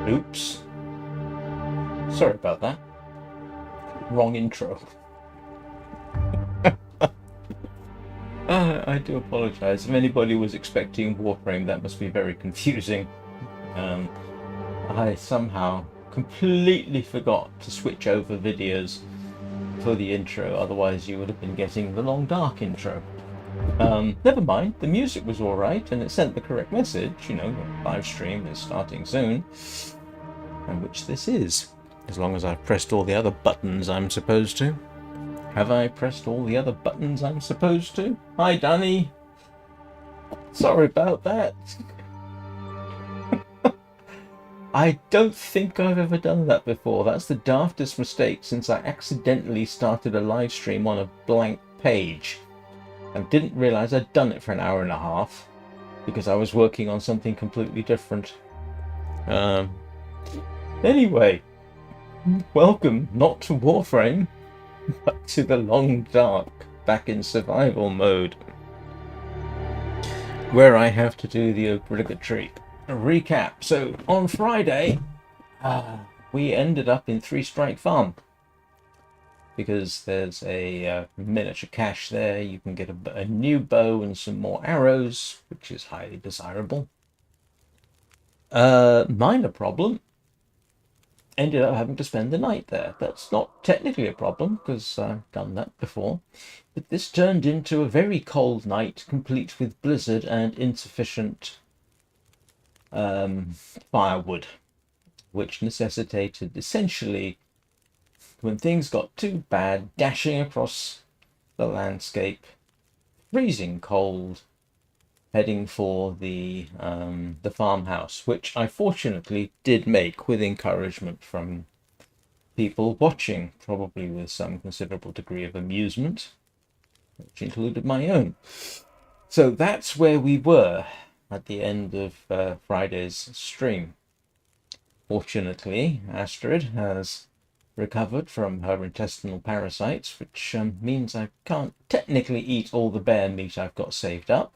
Oops. Sorry about that. Wrong intro. I do apologise. If anybody was expecting Warframe, that must be very confusing. I somehow completely forgot to switch over videos for the intro, otherwise you would have been getting the long dark intro. Never mind, the music was alright and it sent the correct message, you know, the live stream is starting soon, and which this is, as long as I've pressed all the other buttons I'm supposed to. Have I pressed all the other buttons I'm supposed to? Hi Danny! Sorry about that. I don't think I've ever done that before. That's the daftest mistake since I accidentally started a live stream on a blank page and didn't realise I'd done it for an hour and a half because I was working on something completely different. Anyway, welcome not to Warframe, but to the Long Dark, back in survival mode, where I have to do the obligatory recap. So on Friday, we ended up in Three Strike Farm because there's a miniature cache there. You can get a new bow and some more arrows, which is highly desirable. Minor problem. Ended up having to spend the night there. That's not technically a problem because I've done that before, but this turned into a very cold night, complete with blizzard and insufficient firewood, which necessitated essentially, when things got too bad, dashing across the landscape, freezing cold, heading for the farmhouse, which I fortunately did make with encouragement from people watching, probably with some considerable degree of amusement, which included my own. So that's where we were at the end of Friday's stream. Fortunately, Astrid has recovered from her intestinal parasites, which means I can't technically eat all the bear meat I've got saved up.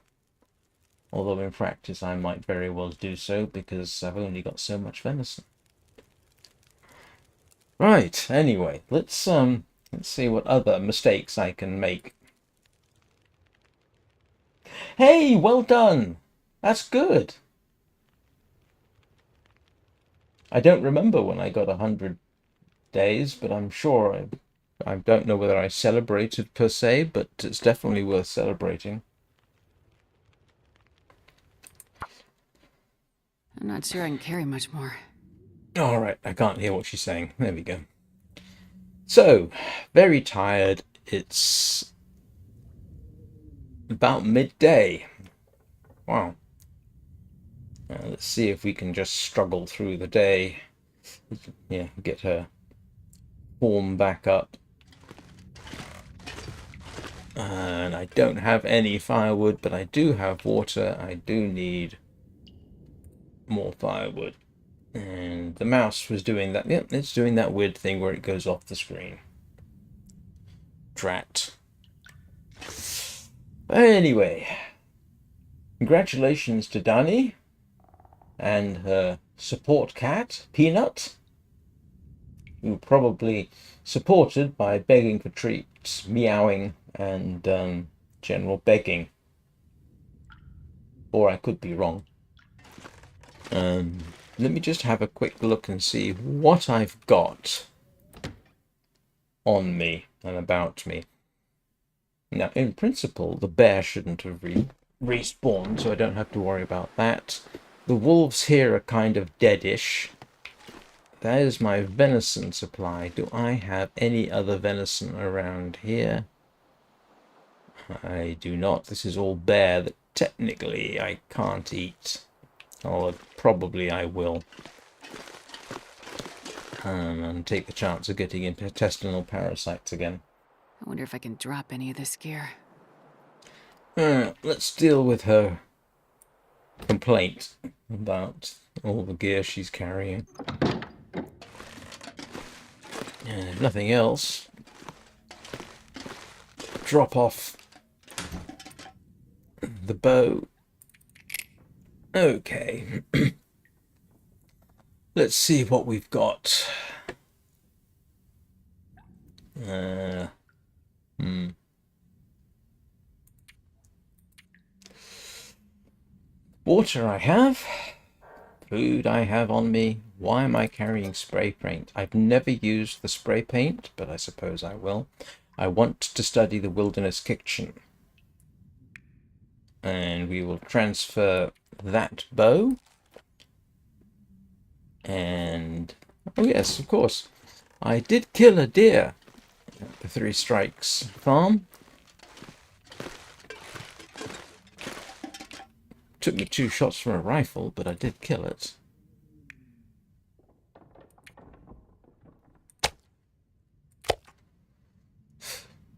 Although in practice I might very well do so because I've only got so much venison. Right, anyway, let's see what other mistakes I can make. Hey, well done! That's good! I don't remember when I got 100 days, but I'm sure I don't know whether I celebrated per se, but it's definitely worth celebrating. I'm not sure I can carry much more. All right, I can't hear what she's saying. There we go. So, very tired. It's about midday. Wow. Let's see if we can just struggle through the day. Yeah, get her form back up. And I don't have any firewood, but I do have water. I do need more firewood. And the mouse was doing that. Yep, it's doing that weird thing where it goes off the screen. Drat. Anyway, congratulations to Dani and her support cat, Peanut, who probably supported by begging for treats, meowing, and general begging. Or I could be wrong. Let me just have a quick look and see what I've got on me and about me. Now, in principle, the bear shouldn't have respawned, so I don't have to worry about that. The wolves here are kind of deadish. That is my venison supply. Do I have any other venison around here? I do not. This is all bear that technically I can't eat. Or probably I will. And take the chance of getting intestinal parasites again. I wonder if I can drop any of this gear. Let's deal with her complaint about all the gear she's carrying. If nothing else, drop off the bow. Okay. Let's see what we've got. Uh, hmm. Water I have. Food I have on me. Why am I carrying spray paint? I've never used the spray paint, but I suppose I will. I want to study the wilderness kitchen. And we will transfer that bow. And, oh yes, of course, I did kill a deer at the Three Strikes farm. Took me 2 shots from a rifle, but I did kill it.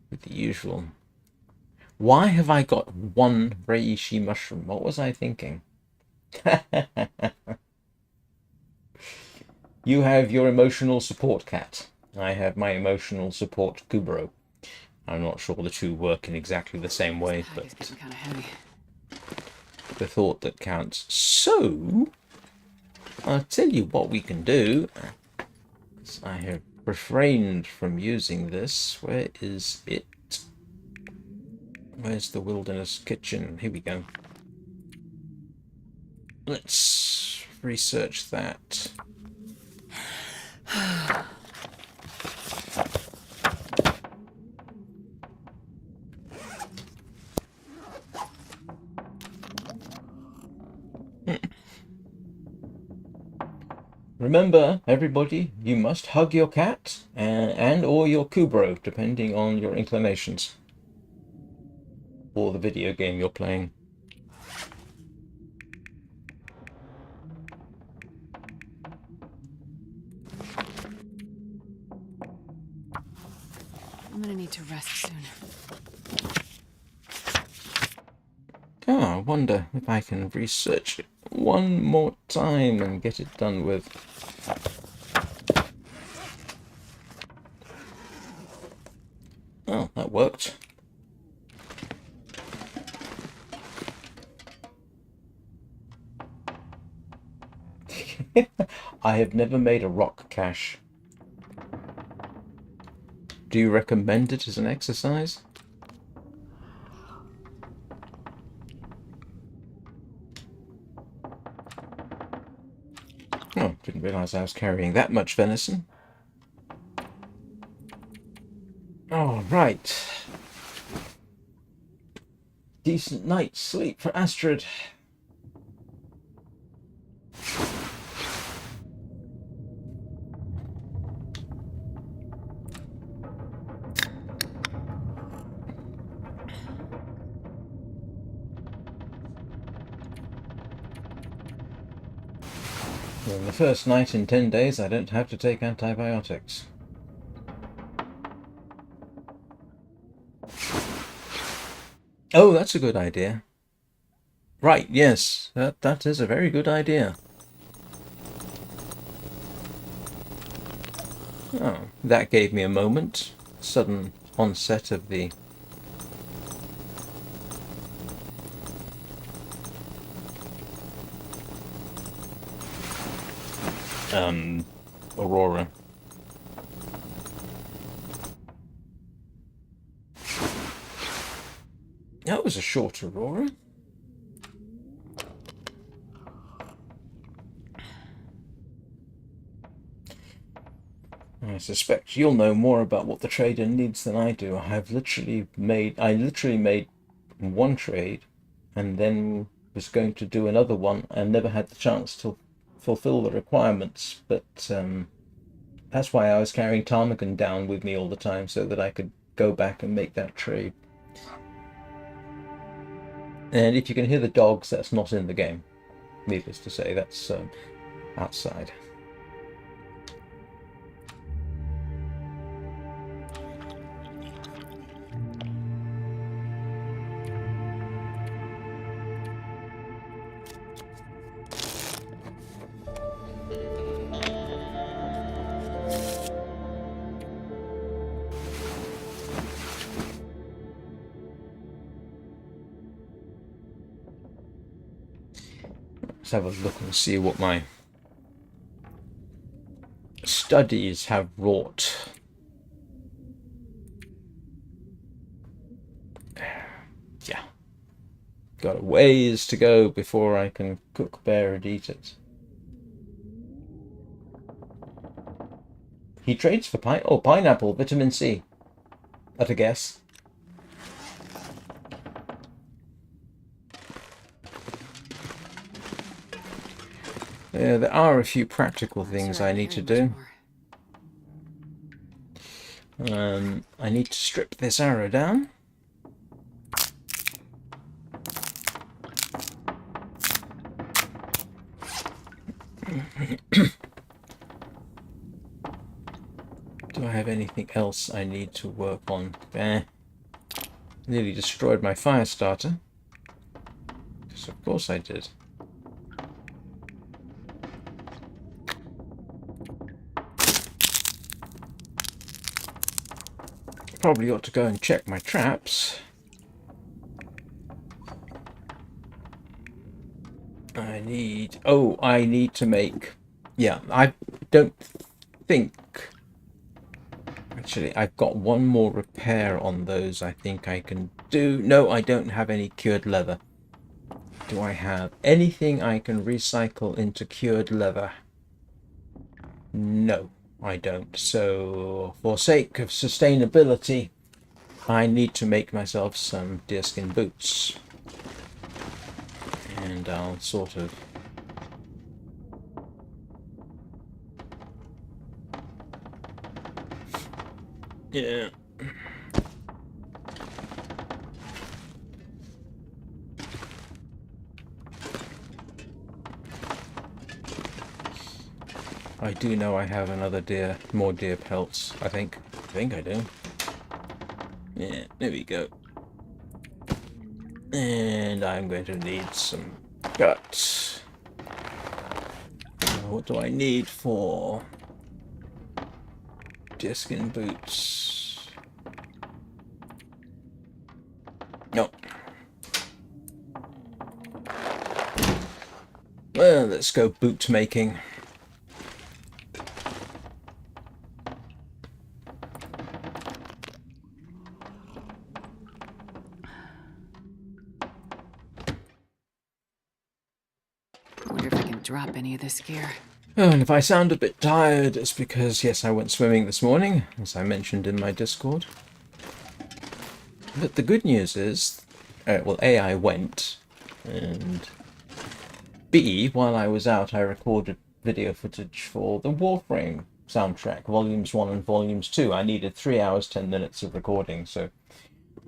With the usual. Why have I got 1 reishi mushroom? What was I thinking? You have your emotional support cat. I have my emotional support Kubro. I'm not sure the two work in exactly the same way, but It's getting kind of heavy. the thought that counts. So, I'll tell you what we can do. I have refrained from using this. Where is it? Where's the wilderness kitchen? Here we go. Let's research that. Remember, everybody, you must hug your cat and or your Kubro, depending on your inclinations, or the video game you're playing. I'm gonna need to rest soon. Oh, I wonder if I can research it one more time and get it done with. Oh, that worked. I have never made a rock cache. Do you recommend it as an exercise? Oh, didn't realize I was carrying that much venison. All right. Decent night's sleep for Astrid. On the first night in 10 days, I don't have to take antibiotics. Oh, that's a good idea. Right, yes, that is a very good idea. Oh, that gave me a moment. Sudden onset of the aurora. That was a short aurora. I suspect you'll know more about what the trader needs than I do. I literally made 1 trade and then was going to do another one and never had the chance to fulfill the requirements. But that's why I was carrying ptarmigan down with me all the time, so that I could go back and make that trade. And if you can hear the dogs, that's not in the game. Needless to say, that's outside. Let's have a look and see what my studies have wrought. Yeah. Got a ways to go before I can cook bear and eat it. He trades for pineapple, vitamin C. At a guess. Yeah, there are a few practical things I need to do. I need to strip this arrow down. Do I have anything else I need to work on? Nearly destroyed my fire starter. Because of course I did. Probably ought to go and check my traps. I need to make... Yeah, I don't think... Actually, I've got one more repair on those I think I can do. No, I don't have any cured leather. Do I have anything I can recycle into cured leather? No, I don't. So, for sake of sustainability, I need to make myself some deerskin boots. And I'll sort of... Yeah. I do know I have more deer pelts, I think. I think I do. Yeah, there we go. And I'm going to need some guts. What do I need for deerskin boots? No. Well, let's go boot making. I wonder if I can drop any of this gear. Oh, and if I sound a bit tired, it's because, yes, I went swimming this morning, as I mentioned in my Discord. But the good news is, well, A, I went, and B, while I was out, I recorded video footage for the Warframe soundtrack, Volumes 1 and Volumes 2. I needed 3 hours, 10 minutes of recording, so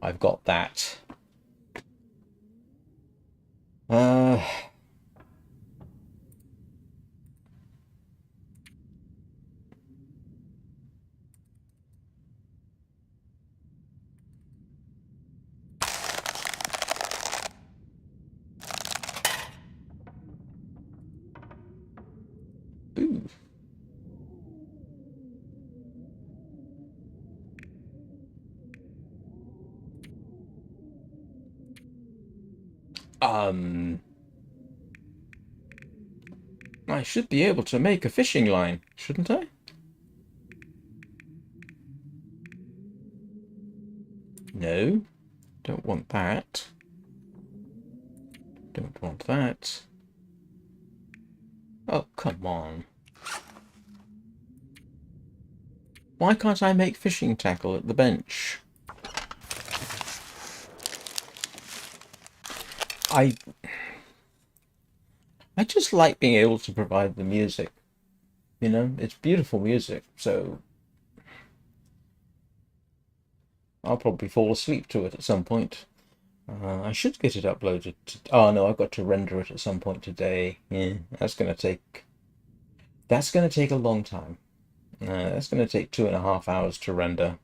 I've got that. Ooh. I should be able to make a fishing line, shouldn't I? No, don't want that. Don't want that. Oh, come on. Why can't I make fishing tackle at the bench? I just like being able to provide the music. You know, it's beautiful music, so I'll probably fall asleep to it at some point. I should get it uploaded. Oh no, I've got to render it at some point today. Yeah, that's gonna take a long time. That's gonna take 2.5 hours to render.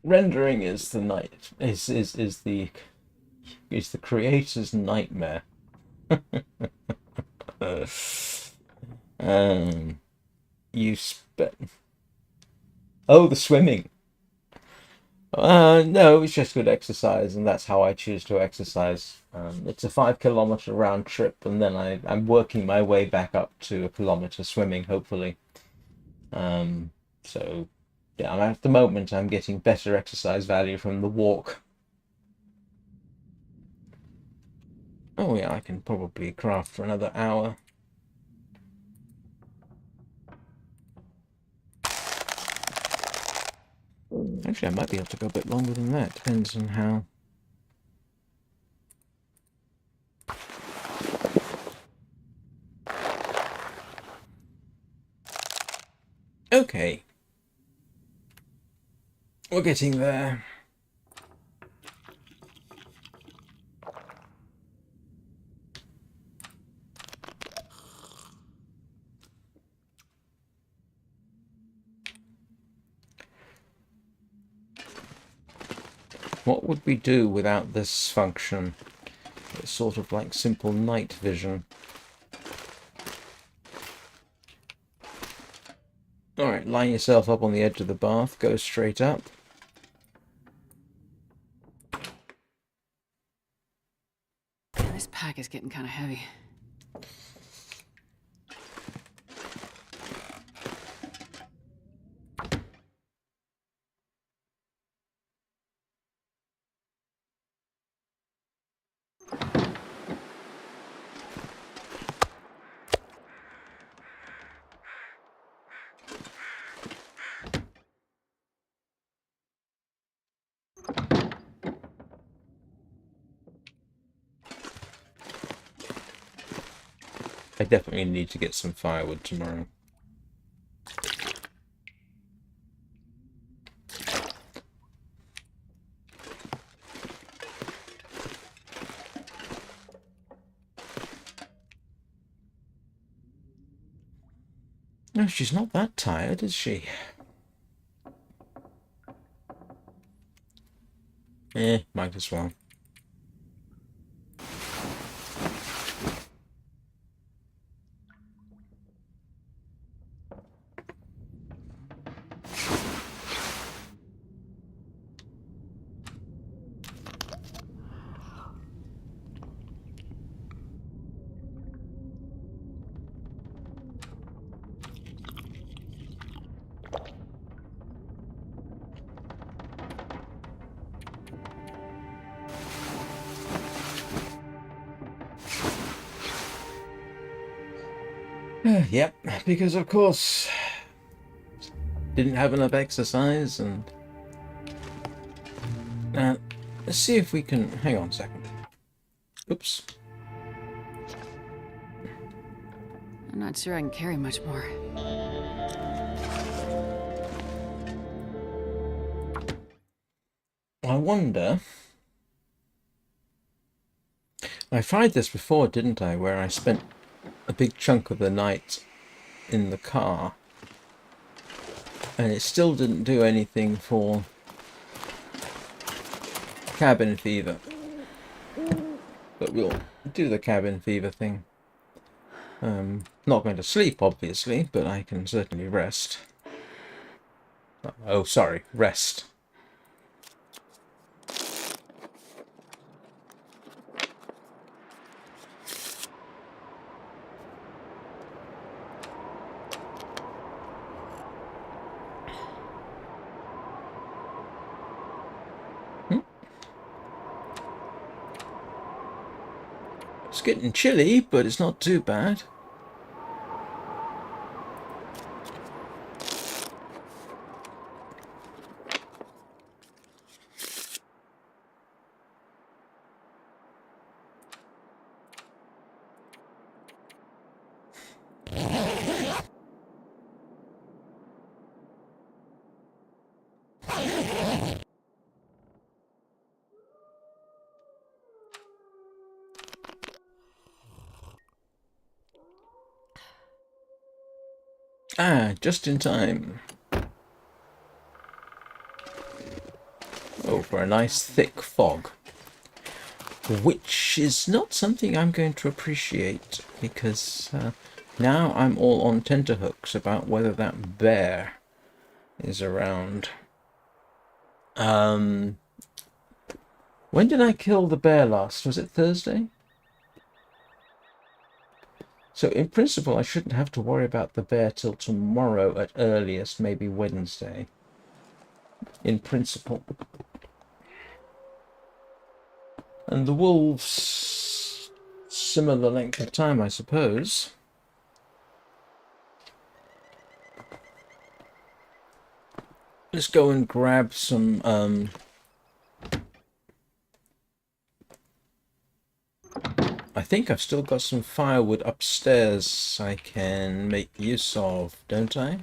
Rendering is the creator's nightmare. You spent. Oh, the swimming. No, it's just good exercise, and that's how I choose to exercise. It's a 5 kilometer round trip, and then I'm working my way back up to a kilometer swimming, hopefully. So, yeah, at the moment, I'm getting better exercise value from the walk. Oh, yeah, I can probably craft for another hour. Actually, I might be able to go a bit longer than that. Depends on how. Okay. We're getting there. What would we do without this function? It's sort of like simple night vision. Alright, line yourself up on the edge of the bath, go straight up. This pack is getting kind of heavy. I definitely need to get some firewood tomorrow. No, she's not that tired, is she? Might as well. Yep, because of course didn't have enough exercise and let's see if we can hang on a second. Oops. I'm not sure I can carry much more. I wonder. I tried this before, didn't I? Where I spent a big chunk of the night in the car, and it still didn't do anything for cabin fever. But we'll do the cabin fever thing. Not going to sleep, obviously, but I can certainly rest. Oh, sorry, rest. It's getting chilly, but it's not too bad. Ah, just in time. Oh, for a nice thick fog. Which is not something I'm going to appreciate, because Now I'm all on tenterhooks about whether that bear is around. When did I kill the bear last? Was it Thursday? So in principle, I shouldn't have to worry about the bear till tomorrow at earliest, maybe Wednesday. In principle. And the wolves, similar length of time, I suppose. Let's go and grab some I think I've still got some firewood upstairs I can make use of, don't I?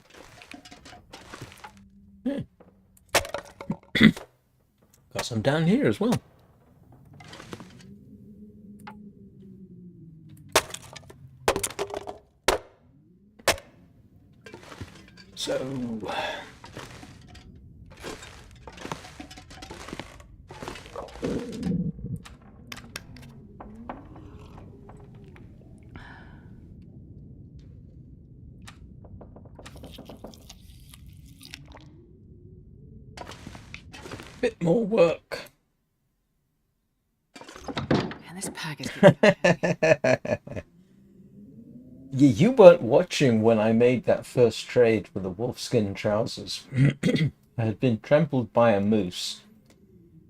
Yeah. Got some down here as well. So... bit more work. Man, this pack is getting kind of heavy. Yeah, you weren't watching when I made that first trade for the wolfskin trousers. I had been trampled by a moose,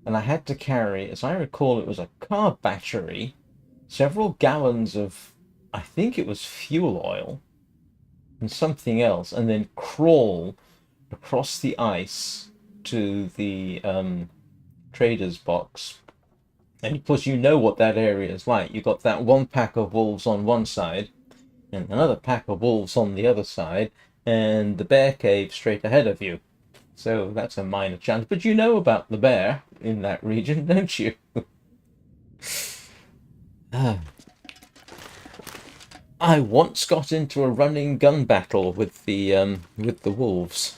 and I had to carry, as I recall, it was a car battery, several gallons of, I think it was fuel oil, and something else, and then crawl across the ice to the trader's box. And of course, you know what that area is like. You've got that one pack of wolves on one side, and another pack of wolves on the other side, and the bear cave straight ahead of you. So that's a minor challenge. But you know about the bear in that region, don't you? I once got into a running gun battle with the wolves.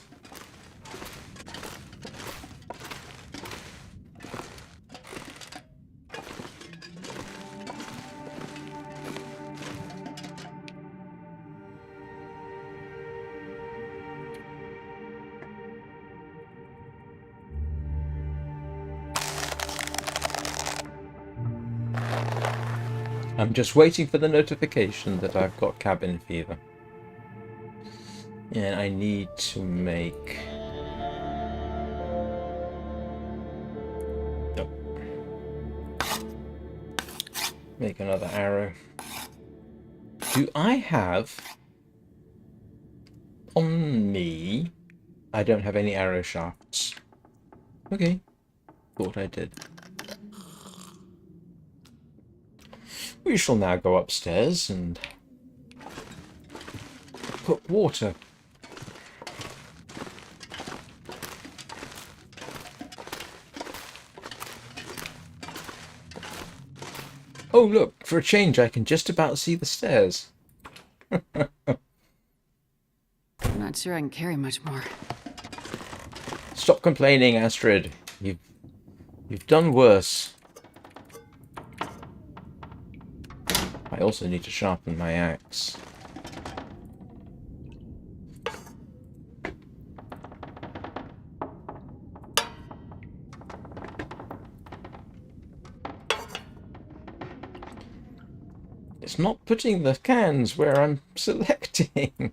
I'm just waiting for the notification that I've got cabin fever. And I need to make... oh. Make another arrow. Do I have... on me... I don't have any arrow shafts. Okay. Thought I did. We shall now go upstairs and put water. Oh look, for a change I can just about see the stairs. I'm not sure I can carry much more. Stop complaining, Astrid. You've done worse. I also need to sharpen my axe. It's not putting the cans where I'm selecting.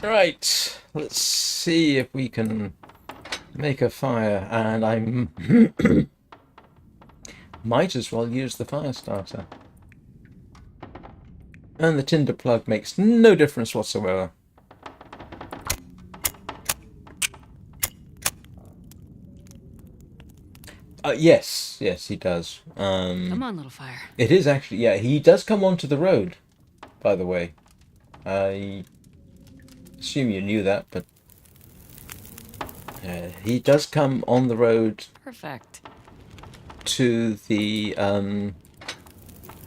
Right, let's see if we can make a fire, and I'm might as well use the fire starter. And the tinder plug makes no difference whatsoever. Yes, he does. Come on, little fire. It is actually, yeah, he does come onto the road, by the way. I assume you knew that, but he does come on the road. Perfect. To the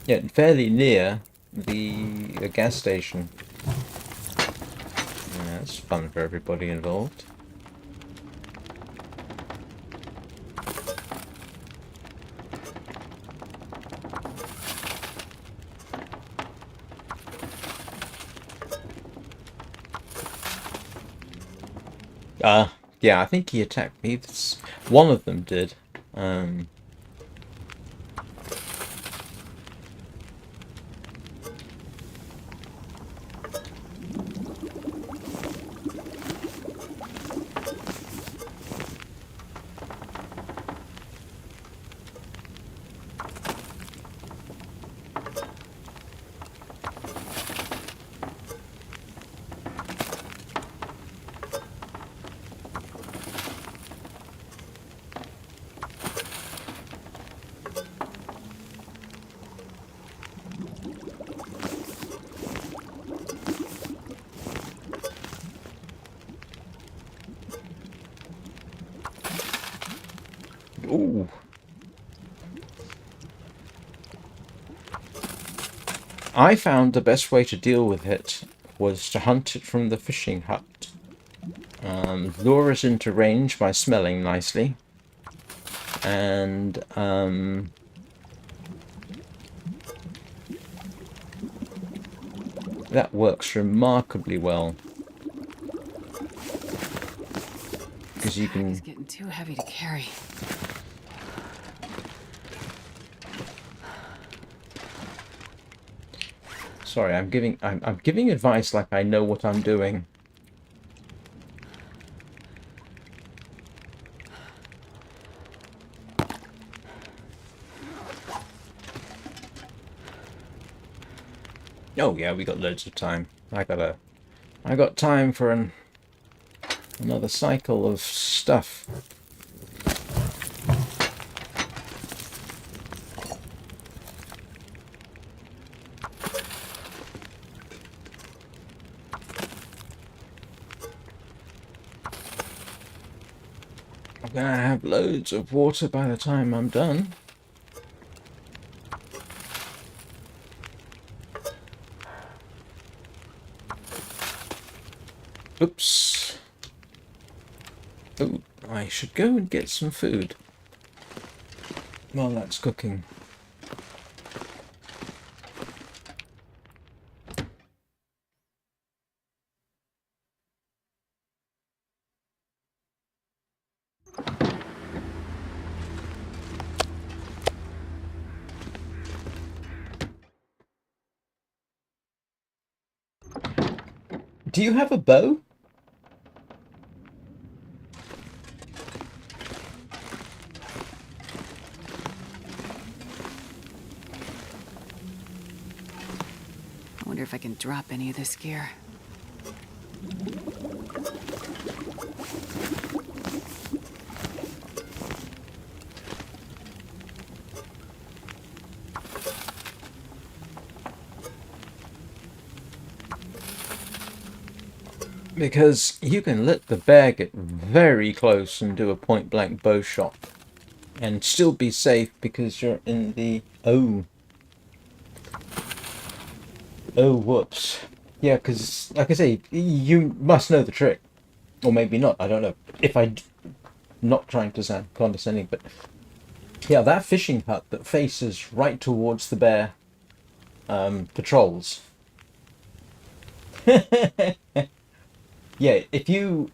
yeah, fairly near the gas station. Yeah, that's fun for everybody involved. Yeah, I think he attacked me. One of them did. Ooh. I found the best way to deal with it was to hunt it from the fishing hut. Lure it into range by smelling nicely. And that works remarkably well. Because you can... It's getting too heavy to carry. Sorry, I'm giving advice like I know what I'm doing. Oh yeah, we got loads of time. I got time for another cycle of stuff. I'm gonna have loads of water by the time I'm done. Oops. Oh, I should go and get some food while that's cooking. Do you have a bow? I wonder if I can drop any of this gear. Because you can let the bear get very close and do a point-blank bow shot and still be safe because you're in the... Oh, whoops. Yeah, because, like I say, you must know the trick. Or maybe not, I don't know. If I'm not trying to sound condescending, but... Yeah, that fishing hut that faces right towards the bear patrols. Yeah, if you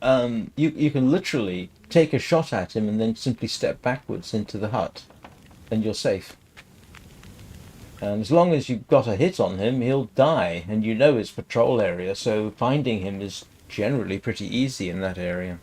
you can literally take a shot at him and then simply step backwards into the hut, and you're safe. And as long as you've got a hit on him, he'll die, and you know his patrol area, so finding him is generally pretty easy in that area.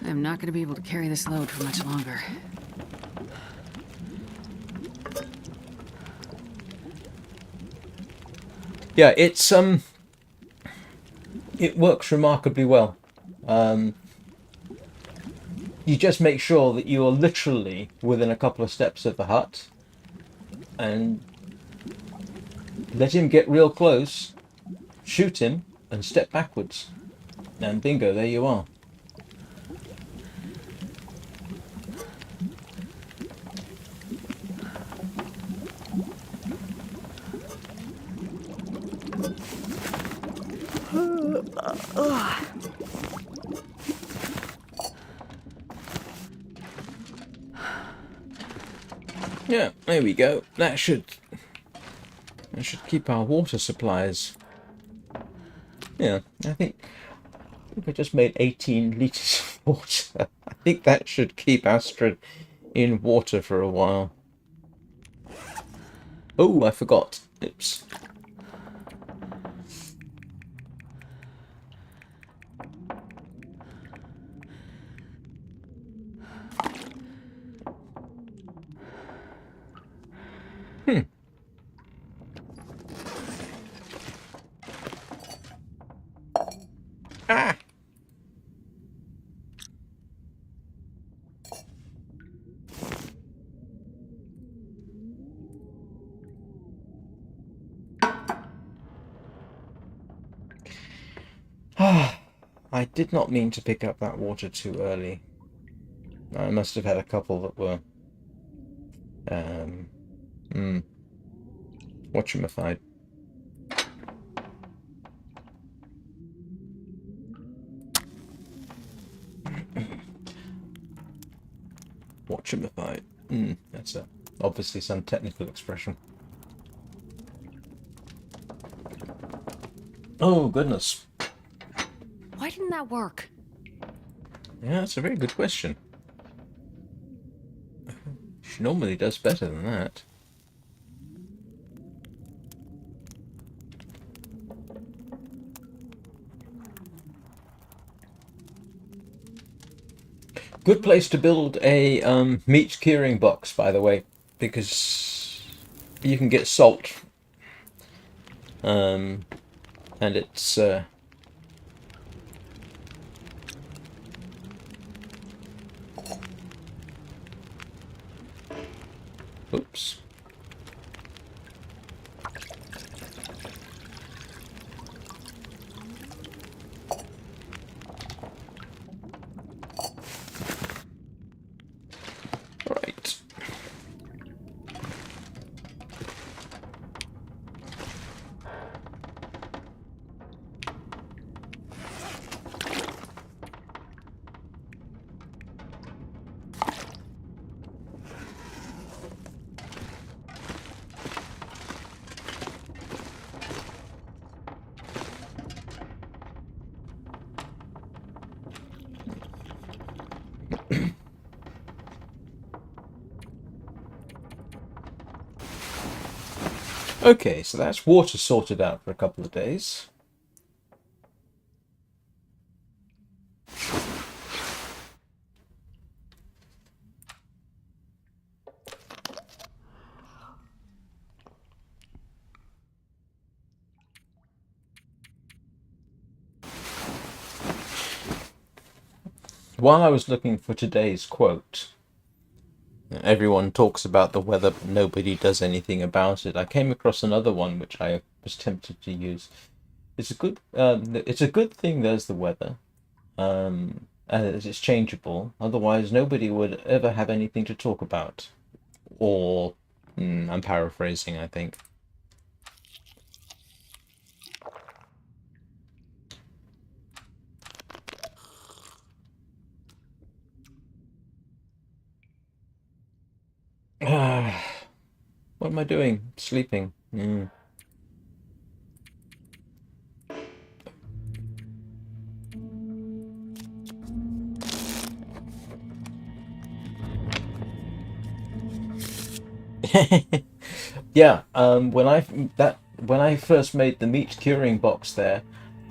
I'm not going to be able to carry this load for much longer. Yeah, it works remarkably well. You just make sure that you are literally within a couple of steps of the hut, and let him get real close, shoot him, and step backwards. And bingo, there you are. Yeah, there we go. That should keep our water supplies. Yeah, I think I just made 18 litres of water. I think that should keep Astrid in water for a while. Oh, I forgot. Oops. Hmm. Ah! Ah! I did not mean to pick up that water too early. I must have had a couple that were hmm, whatchamafied. Whatchamafied. That's obviously some technical expression. Oh, goodness. Why didn't that work? Yeah, that's a very good question. She normally does better than that. Good place to build a meat curing box, by the way, because you can get salt, and it's oops. Right. Okay, so that's water sorted out for a couple of days. While I was looking for today's quote, everyone talks about the weather, but nobody does anything about it. I came across another one which I was tempted to use. It's a good thing there's the weather, as it's changeable. Otherwise, nobody would ever have anything to talk about. Or, I'm paraphrasing, I think. What am I doing? Sleeping. Yeah, when I first made the meat curing box there,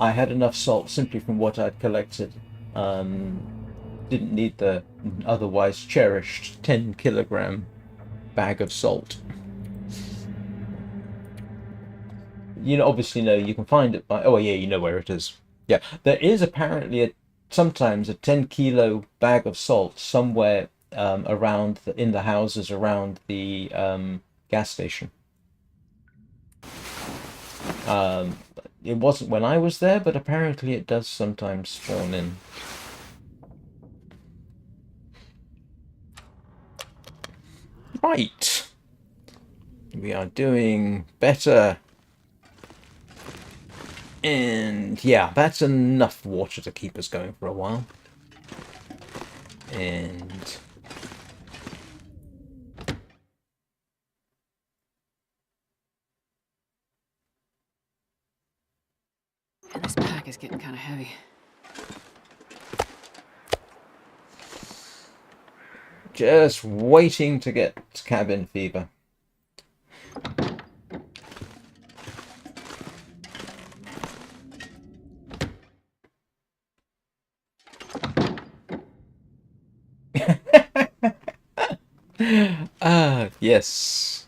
I had enough salt simply from what I'd collected. Didn't need the otherwise cherished 10 kilogram bag of salt. You know, obviously, no, you can find it by. Oh, yeah, you know where it is. Yeah, there is apparently sometimes a 10 kilo bag of salt somewhere around in the houses around the gas station. Um, it wasn't when I was there, but apparently it does sometimes spawn in. Right. We are doing better. And yeah, that's enough water to keep us going for a while. And And this pack is getting kind of heavy. just waiting to get cabin fever. Ah, yes.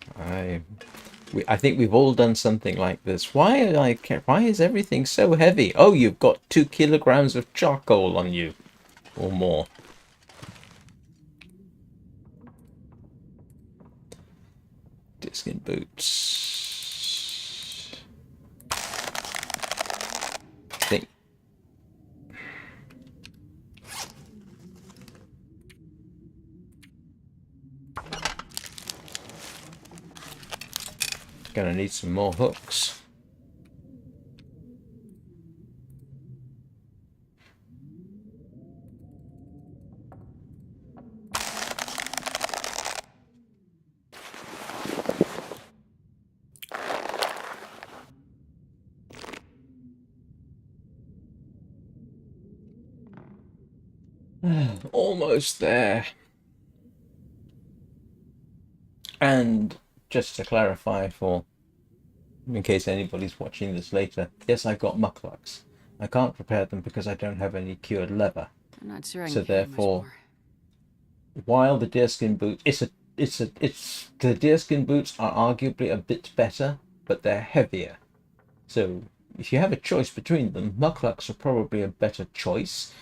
I think we've all done something like this. Why is everything so heavy? Oh, you've got 2 kilograms of charcoal on you, or more. Deerskin boots. Think. Gonna need some more hooks. Almost there. And just to clarify in case anybody's watching this later, yes, I've got mucklucks. I can't prepare them because I don't have any cured leather. I'm not sure I So can carry much therefore, more. while the deerskin boot, the deerskin boots are arguably a bit better, but they're heavier. So if you have a choice between them, mucklucks are probably a better choice,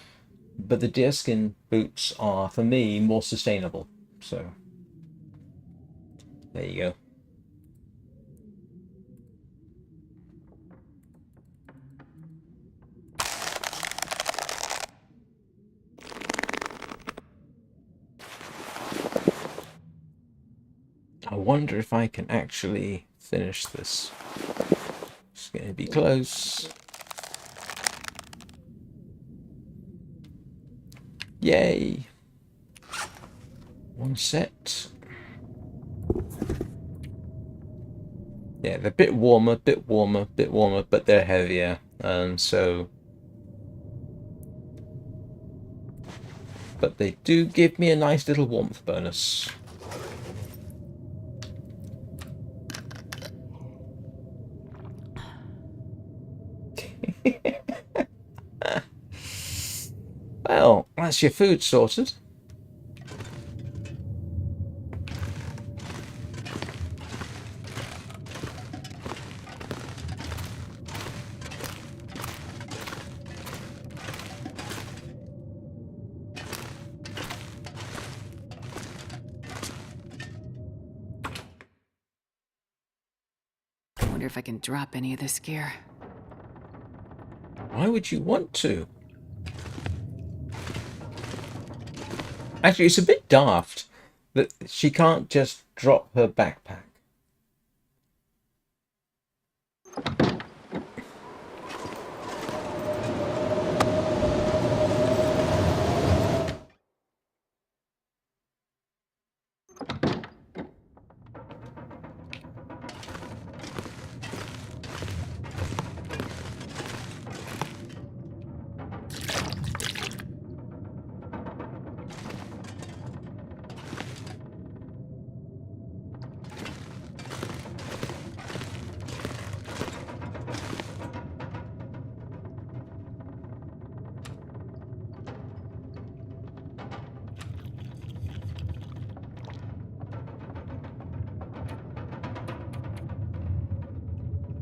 but the deerskin boots are, for me, more sustainable. So there you go. I wonder if I can actually finish this. It's going to be close. Yay! One set. Yeah, they're a bit warmer, but they're heavier. But they do give me a nice little warmth bonus. Well, that's your food sorted. I wonder if I can drop any of this gear. Why would you want to? Actually, it's a bit daft that she can't just drop her backpack.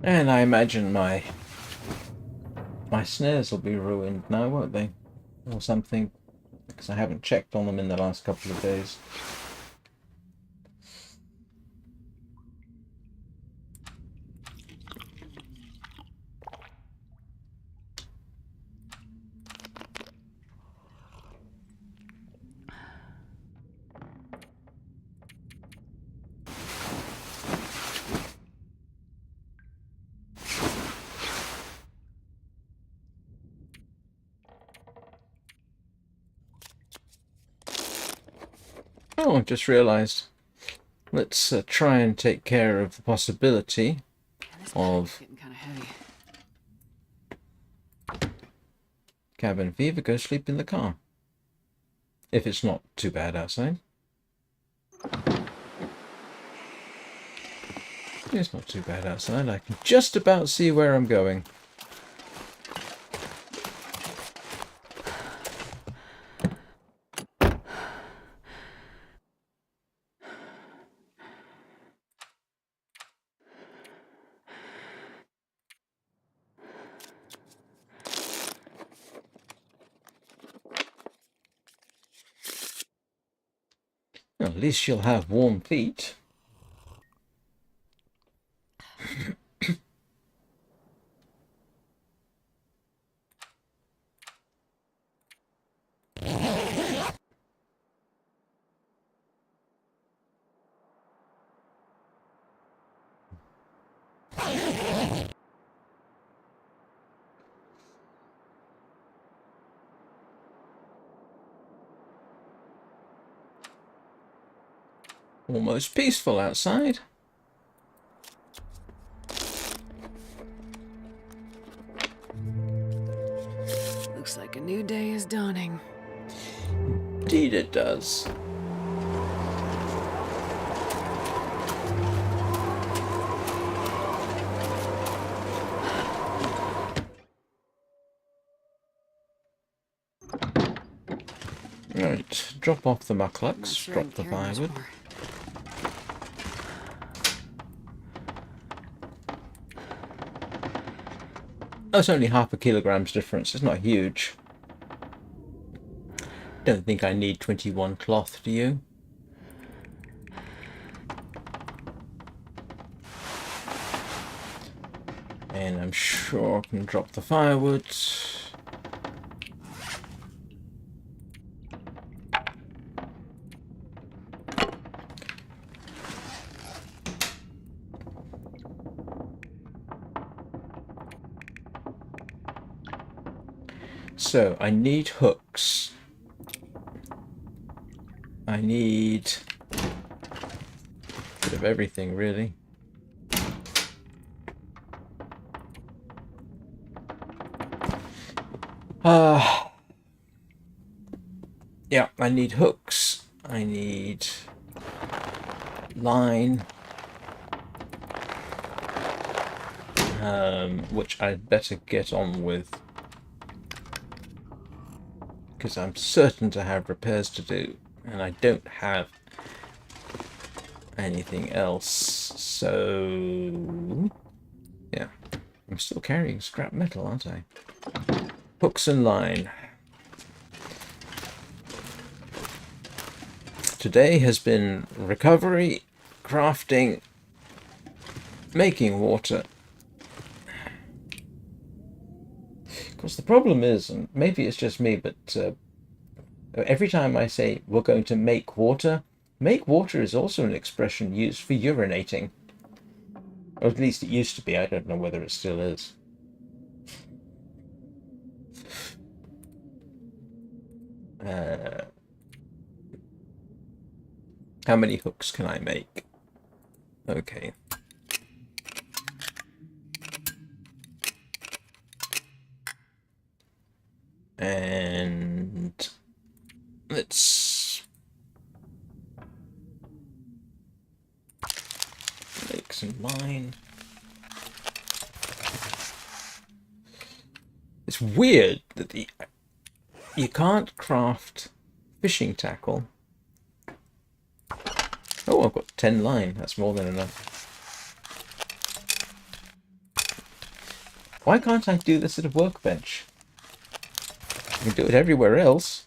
And I imagine my snares will be ruined now, won't they? Or something, because I haven't checked on them in the last couple of days. Oh, I've just realised. Let's try and take care of the possibility Man, this of pack is getting kind of heavy. cabin fever. Go sleep in the car. If it's not too bad outside. It's not too bad outside. I can just about see where I'm going. Well, at least you'll have warm feet. Almost peaceful outside. Looks like a new day is dawning. Indeed it does. Right, drop off the Not mucklucks, sure I drop can the carry much firewood. more. Oh, it's only half a kilogram's difference. It's not huge. Don't think I need 21 cloth, do you? And I'm sure I can drop the firewood. So, I need hooks. I need a bit of everything, really. Yeah, I need hooks. I need line. Which I'd better get on with. Because I'm certain to have repairs to do. And I don't have anything else. So... yeah. I'm still carrying scrap metal, aren't I? Hooks and line. Today has been recovery, crafting, making water. Of course, the problem is, and maybe it's just me, but every time I say we're going to make water is also an expression used for urinating. Or at least it used to be. I don't know whether it still is. How many hooks can I make? Okay. And let's make some line. It's weird that you can't craft fishing tackle. Oh, I've got 10 line. That's more than enough. Why can't I do this at a workbench? I can do it everywhere else.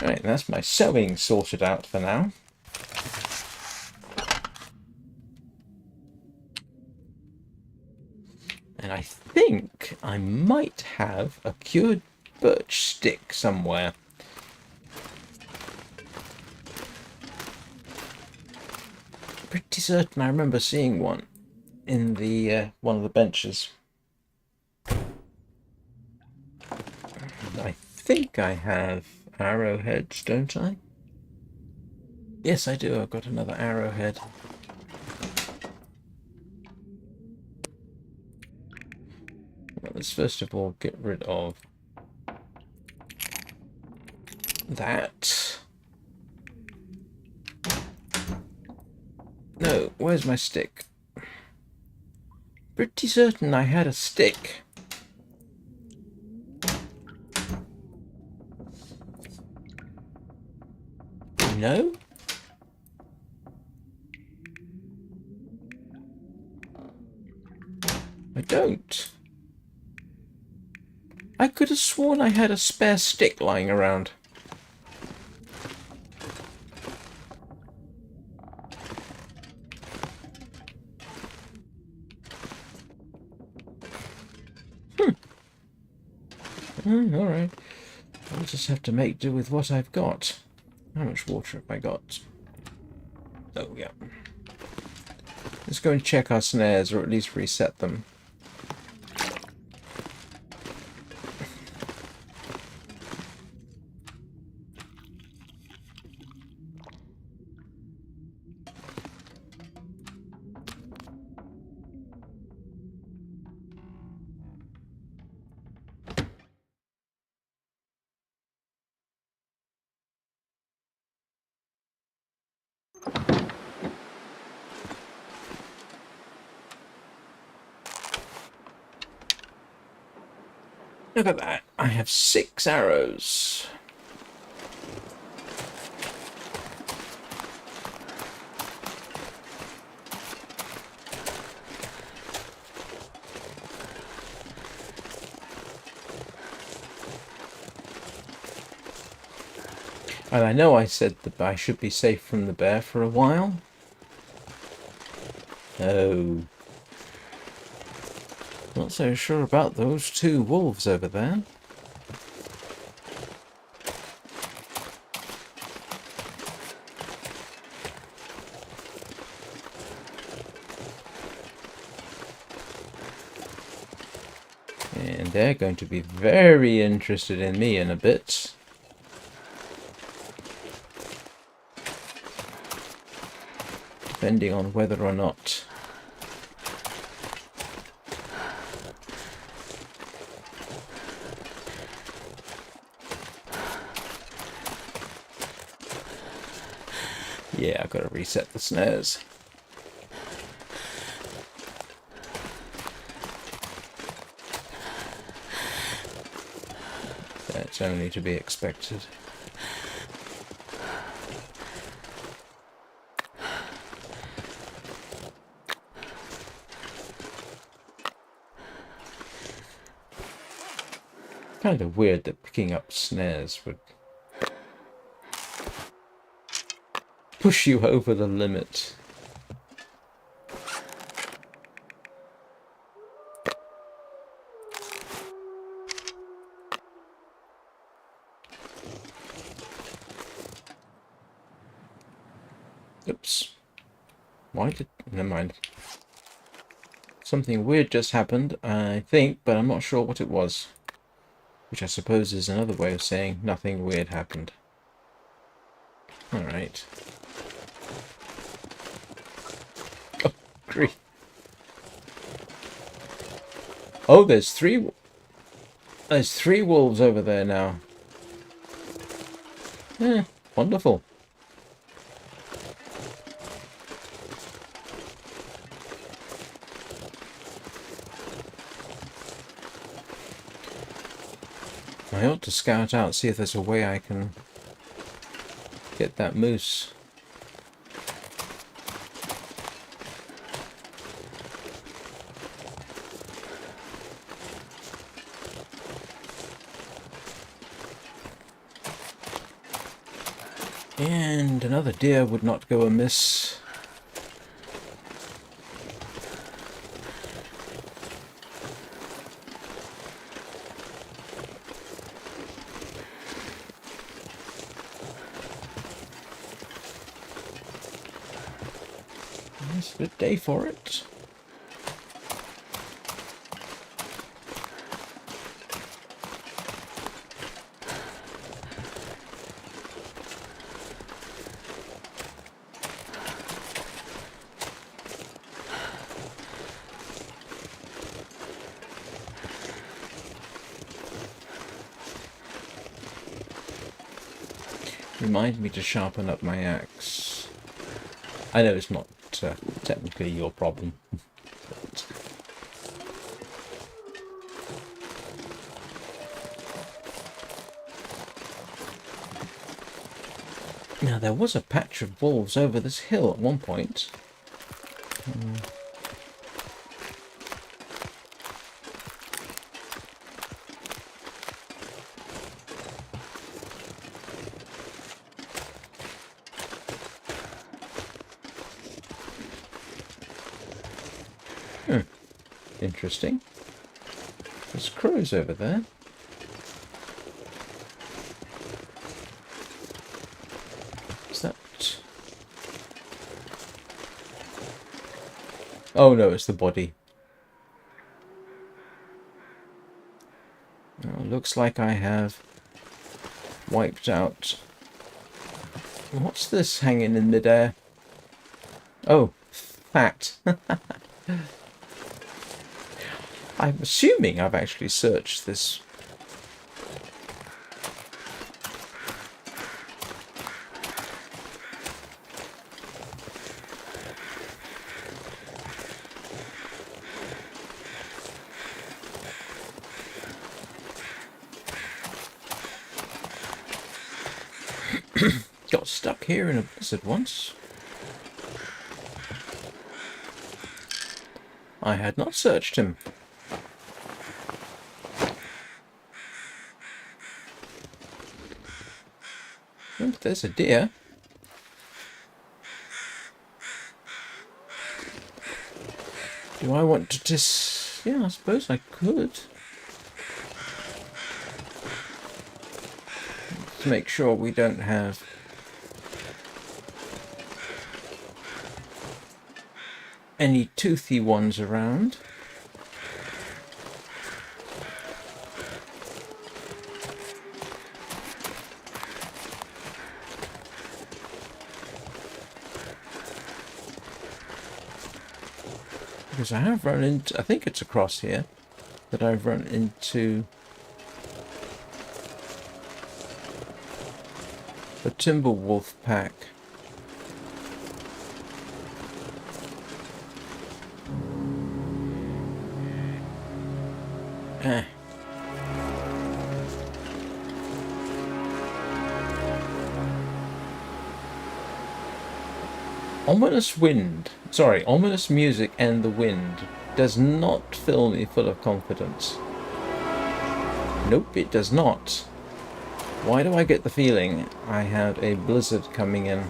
Right, that's my sewing sorted out for now. And I think I might have a cured birch stick somewhere. Pretty certain I remember seeing one in the one of the benches. I think I have arrowheads, don't I? Yes, I do. I've got another arrowhead. Well, let's first of all get rid of that. No, where's my stick? Pretty certain I had a stick. No? I don't. I could have sworn I had a spare stick lying around. Alright. I'll just have to make do with what I've got. How much water have I got? Oh, yeah. Let's go and check our snares, or at least reset them. Look at that. I have 6 arrows. And I know I said that I should be safe from the bear for a while. Oh. Not so sure about those 2 wolves over there. And they're going to be very interested in me in a bit. Depending on whether or not yeah, I've got to reset the snares. That's only to be expected. Kind of weird that picking up snares would push you over the limit. Oops. Why did... Never mind. Something weird just happened, I think, but I'm not sure what it was. Which I suppose is another way of saying nothing weird happened. Alright. Oh, grief. Oh, there's 3... There's 3 wolves over there now. Yeah, wonderful. I ought to scout out, see if there's a way I can get that moose. And another deer would not go amiss. Nice good day for it. Remind me to sharpen up my axe. I know it's not technically your problem. But... Now, there was a patch of wolves over this hill at one point. Interesting. There's crows over there. Is that... Oh no, it's the body. Oh, looks like I have wiped out... What's this hanging in midair? Oh, fat. I'm assuming I've actually searched this. Got stuck here in a blizzard once. I had not searched him. Oh, there's a deer. Do I want to just... Yeah, I suppose I could. To make sure we don't have... any toothy ones around. Because I have run into, I think it's across here, that I've run into a timber wolf pack. Ominous wind, sorry, ominous music and the wind does not fill me full of confidence. Nope, it does not. Why do I get the feeling I have a blizzard coming in?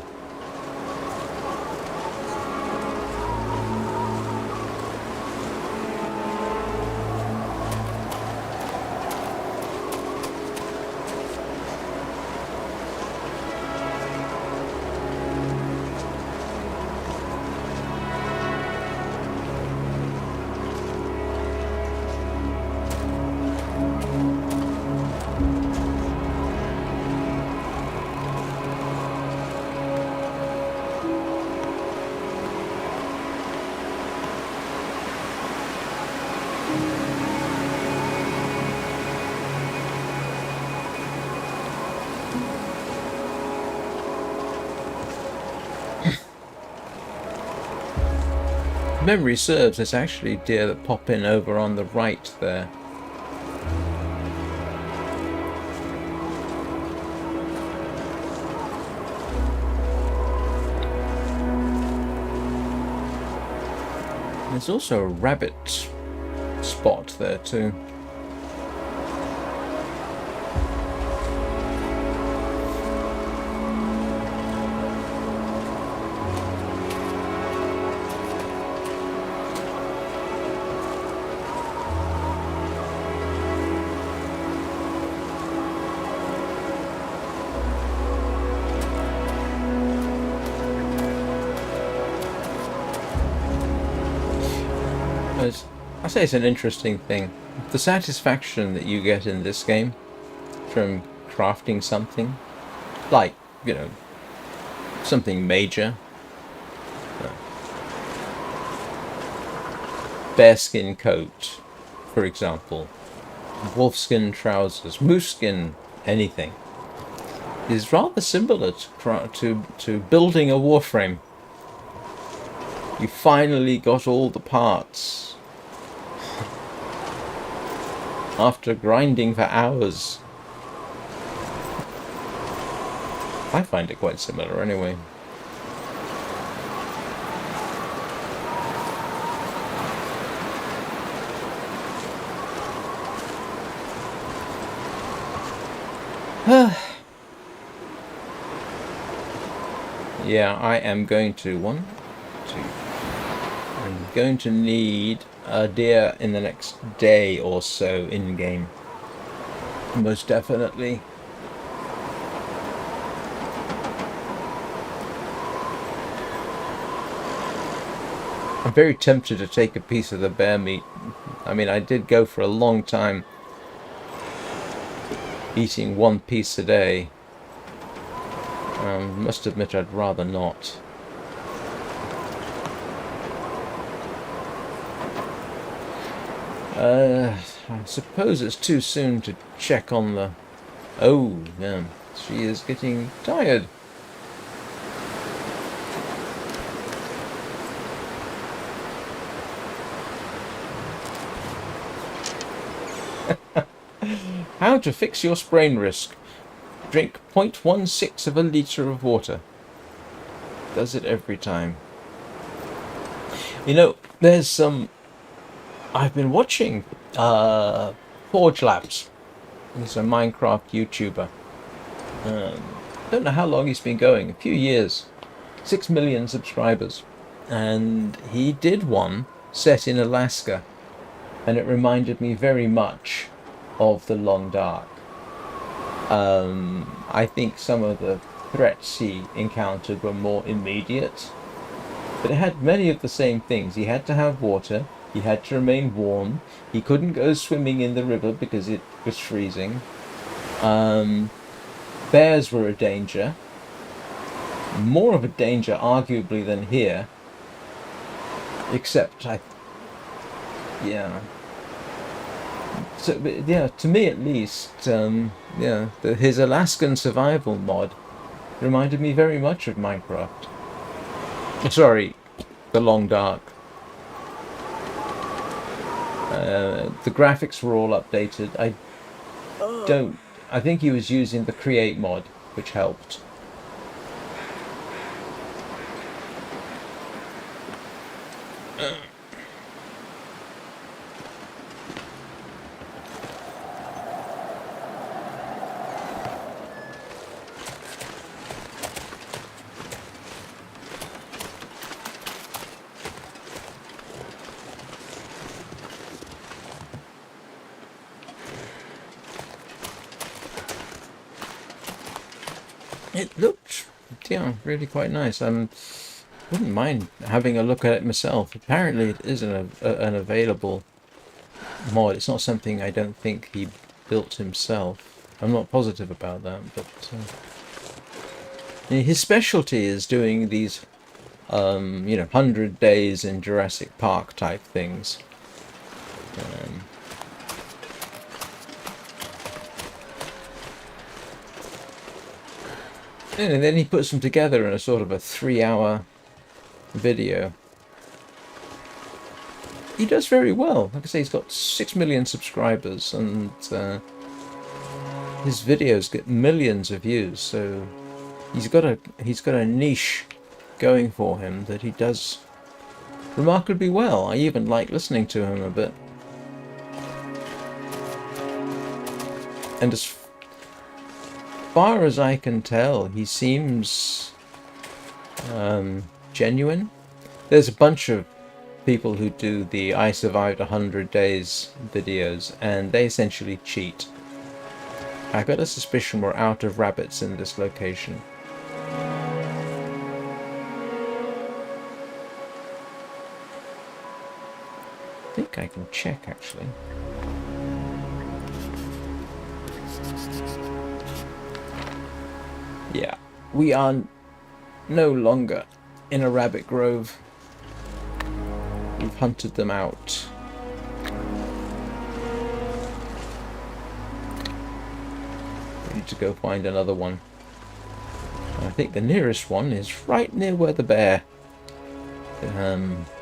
Memory serves, there's actually deer that pop in over on the right there. There's also a rabbit spot there too. I say it's an interesting thing. The satisfaction that you get in this game from crafting something, like, you know, something major. Bearskin coat, for example. Wolfskin trousers, moose skin, anything. is rather similar to building a warframe. You finally got all the parts after grinding for hours. I find it quite similar anyway. Yeah, I am going to I'm going to need a deer in the next day or so in game. Most definitely. I'm very tempted to take a piece of the bear meat. I mean, I did go for a long time eating one piece a day. Must admit I'd rather not. I suppose it's too soon to check on the... Oh, yeah, she is getting tired. How to fix your sprain risk. Drink 0.16 of a litre of water. Does it every time. You know, there's some... I've been watching Forge Labs. He's a Minecraft YouTuber. Don't know how long he's been going. A few years. 6 million subscribers. And he did one set in Alaska. And it reminded me very much of The Long Dark. I think some of the threats he encountered were more immediate. But it had many of the same things. He had to have water. He had to remain warm. He couldn't go swimming in the river because it was freezing. Bears were a danger. More of a danger, arguably, than here. Except, yeah. So, yeah, to me at least, yeah, his Alaskan survival mod reminded me very much of Minecraft. Sorry, The Long Dark. The graphics were all updated. I think he was using the Create mod, which helped. It looked, yeah, really quite nice. Wouldn't mind having a look at it myself. Apparently it is an available mod. It's not something I don't think he built himself. I'm not positive about that, but his specialty is doing these, 100 days in Jurassic Park type things. And then he puts them together in a sort of a 3-hour video. He does very well. Like I say, he's got 6 million subscribers, and his videos get millions of views. So he's got a niche going for him that he does remarkably well. I even like listening to him a bit. And as far as I can tell, he seems genuine. There's a bunch of people who do the I survived 100 days videos, and they essentially cheat. I got a suspicion we're out of rabbits in this location. I think I can check, actually. Yeah, we are no longer in a rabbit grove. We've hunted them out. We need to go find another one. think the nearest one is right near where the bear yeah,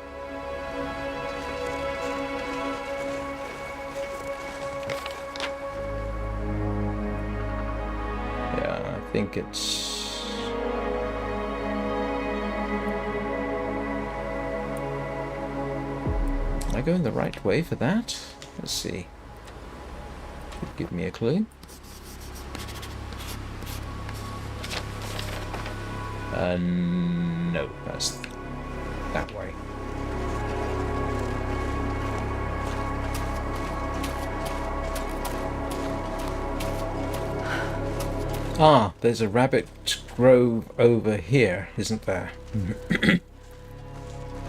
I think it's am I going the right way for that? Let's see. Could give me a clue. No, that's that way. Ah, there's a rabbit grove over here, isn't there?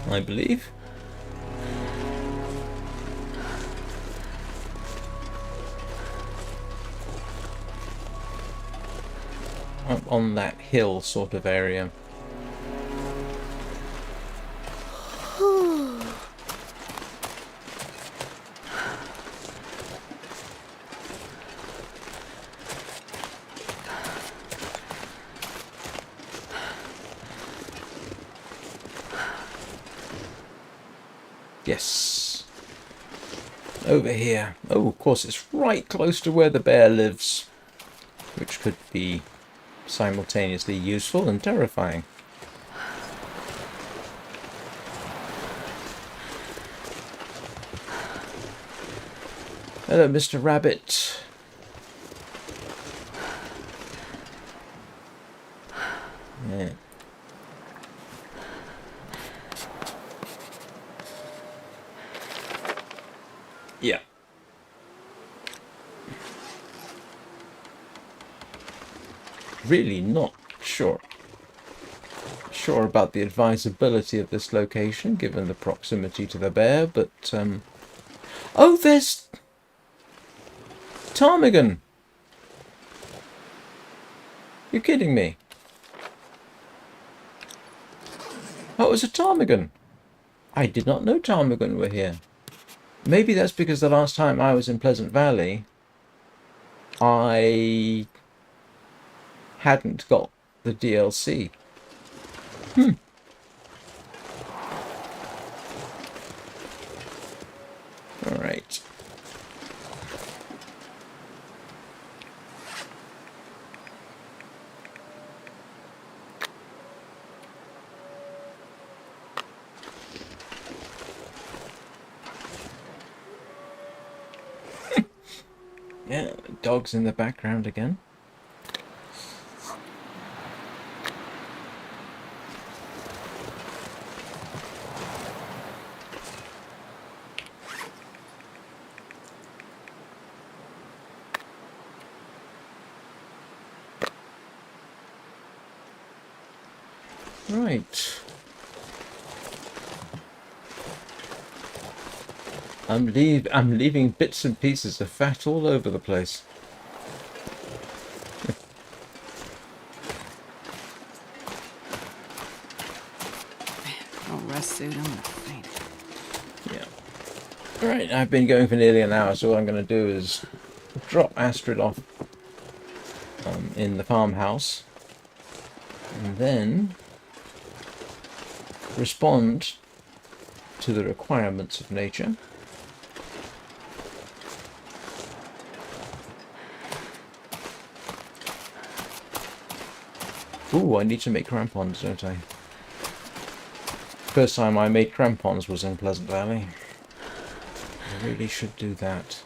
I believe. Up on that hill sort of area. Yes. Over here. Oh, of course, it's right close to where the bear lives, which could be simultaneously useful and terrifying. Hello, Mr. Rabbit. Yeah. Yeah. Really not sure about the advisability of this location given the proximity to the bear, but oh, there's ptarmigan. You're kidding me. Oh, it was a ptarmigan. I did not know ptarmigan were here. Maybe that's because the last time I was in Pleasant Valley, I hadn't got the DLC. Alright. Yeah, dogs in the background again. Right. I'm leaving bits and pieces of fat all over the place. Oh, rest suit, I'm gonna faint. Yeah. Alright, I've been going for nearly an hour, so what I'm going to do is drop Astrid off in the farmhouse, and then respond to the requirements of nature. Ooh, I need to make crampons, don't I? First time I made crampons was in Pleasant Valley. I really should do that.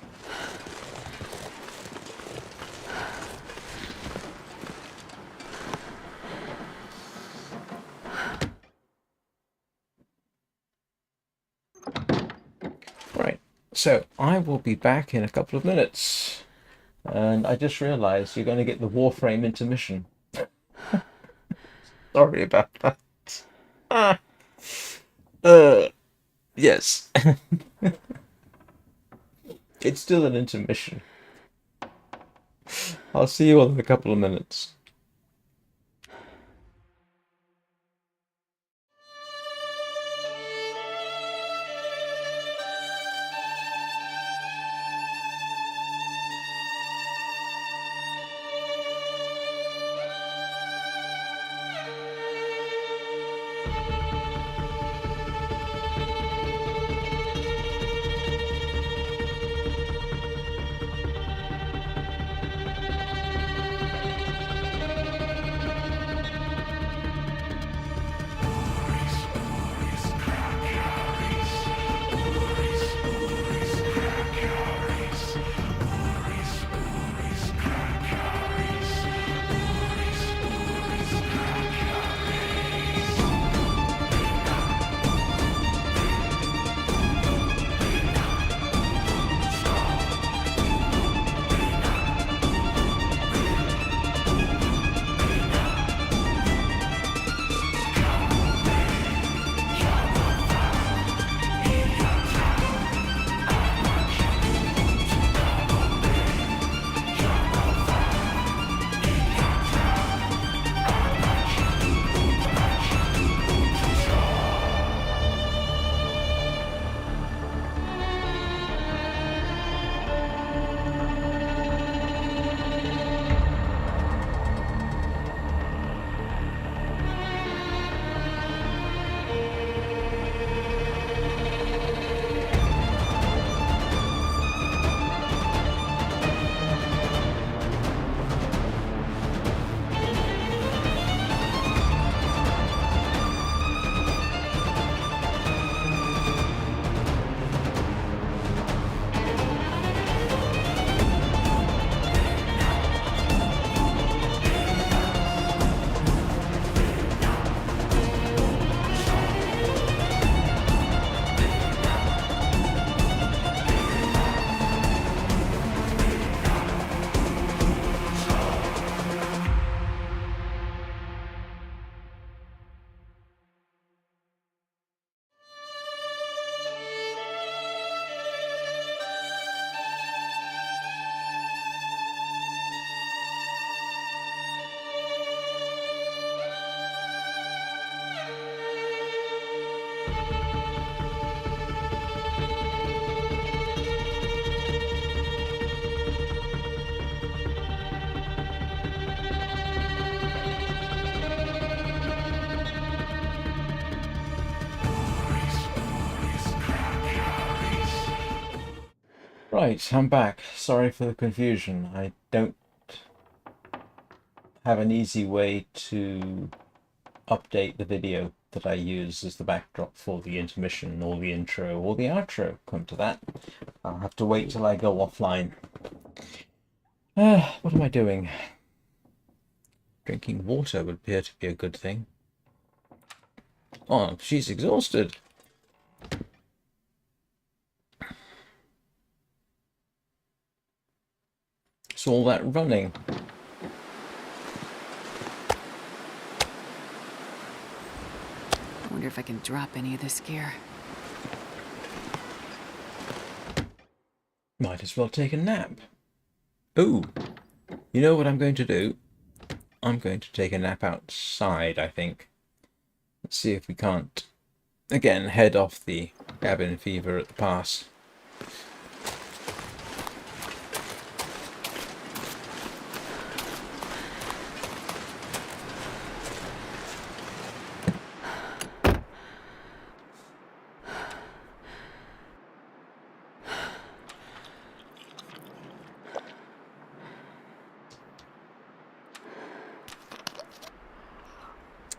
Right, so I will be back in a couple of minutes. And I just realised you're going to get the Warframe intermission. Sorry about that. Yes. It's still an intermission. I'll see you all in a couple of minutes. Right, I'm back. Sorry for the confusion. I don't have an easy way to update the video that I use as the backdrop for the intermission or the intro or the outro. Come to that. I'll have to wait till I go offline. What am I doing? Drinking water would appear to be a good thing. Oh, she's exhausted. It's all that running. I wonder if I can drop any of this gear. Might as well take a nap. Ooh, you know what I'm going to do? I'm going to take a nap outside, I think. Let's see if we can't, again, head off the cabin fever at the pass.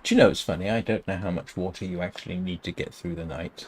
Do you know, it's funny, I don't know how much water you actually need to get through the night.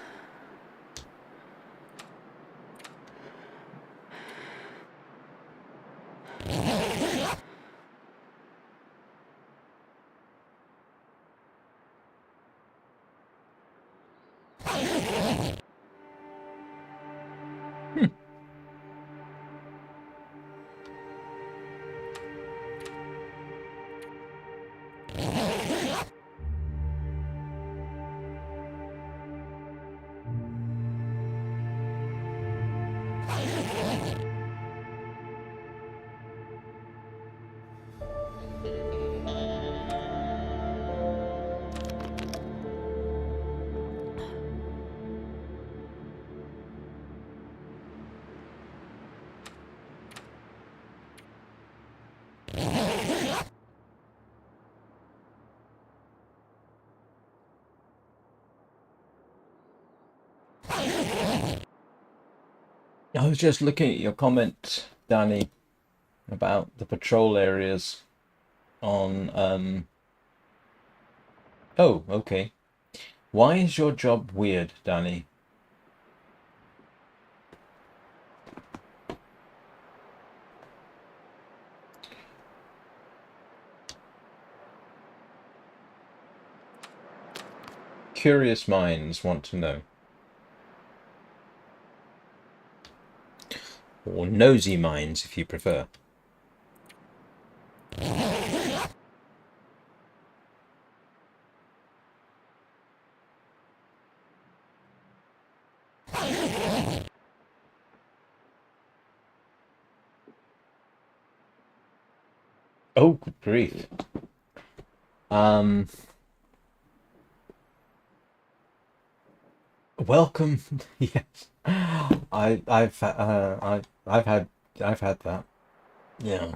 I was just looking at your comment, Danny, about the patrol areas on, Oh, okay. Why is your job weird, Danny? Curious minds want to know. Or nosy minds, if you prefer. Oh, good grief. Welcome. Yes, I've had that. Yeah,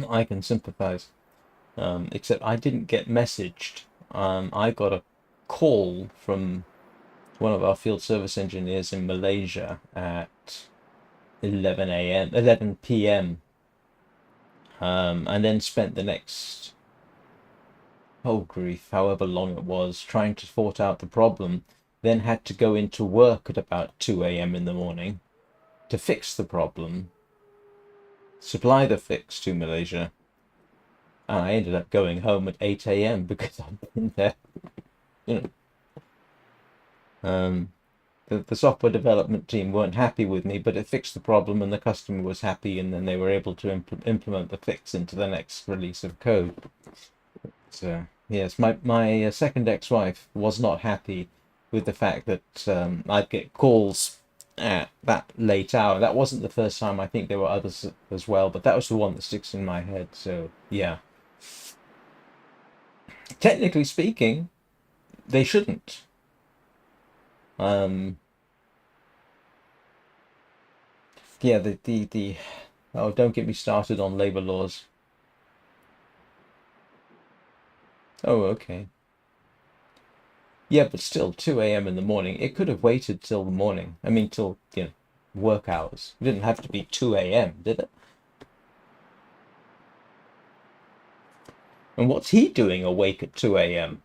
I can sympathise. Except I didn't get messaged. I got a call from one of our field service engineers in Malaysia at 11 p.m. And then spent the next, oh grief, however long it was, trying to sort out the problem. Then had to go into work at about 2 a.m. in the morning to fix the problem, supply the fix to Malaysia, and I ended up going home at 8 a.m. because I've been there. You know, the software development team weren't happy with me, but it fixed the problem and the customer was happy, and then they were able to implement the fix into the next release of code. So yes, my second ex-wife was not happy with the fact that I'd get calls at that late hour. That wasn't the first time. I think there were others as well, but that was the one that sticks in my head. So yeah, technically speaking, they shouldn't. Yeah, the oh, don't get me started on labor laws. Oh, okay. Yeah, but still, 2 a.m. in the morning. It could have waited till the morning. I mean, till, work hours. It didn't have to be 2 a.m., did it? And what's he doing awake at 2 a.m.?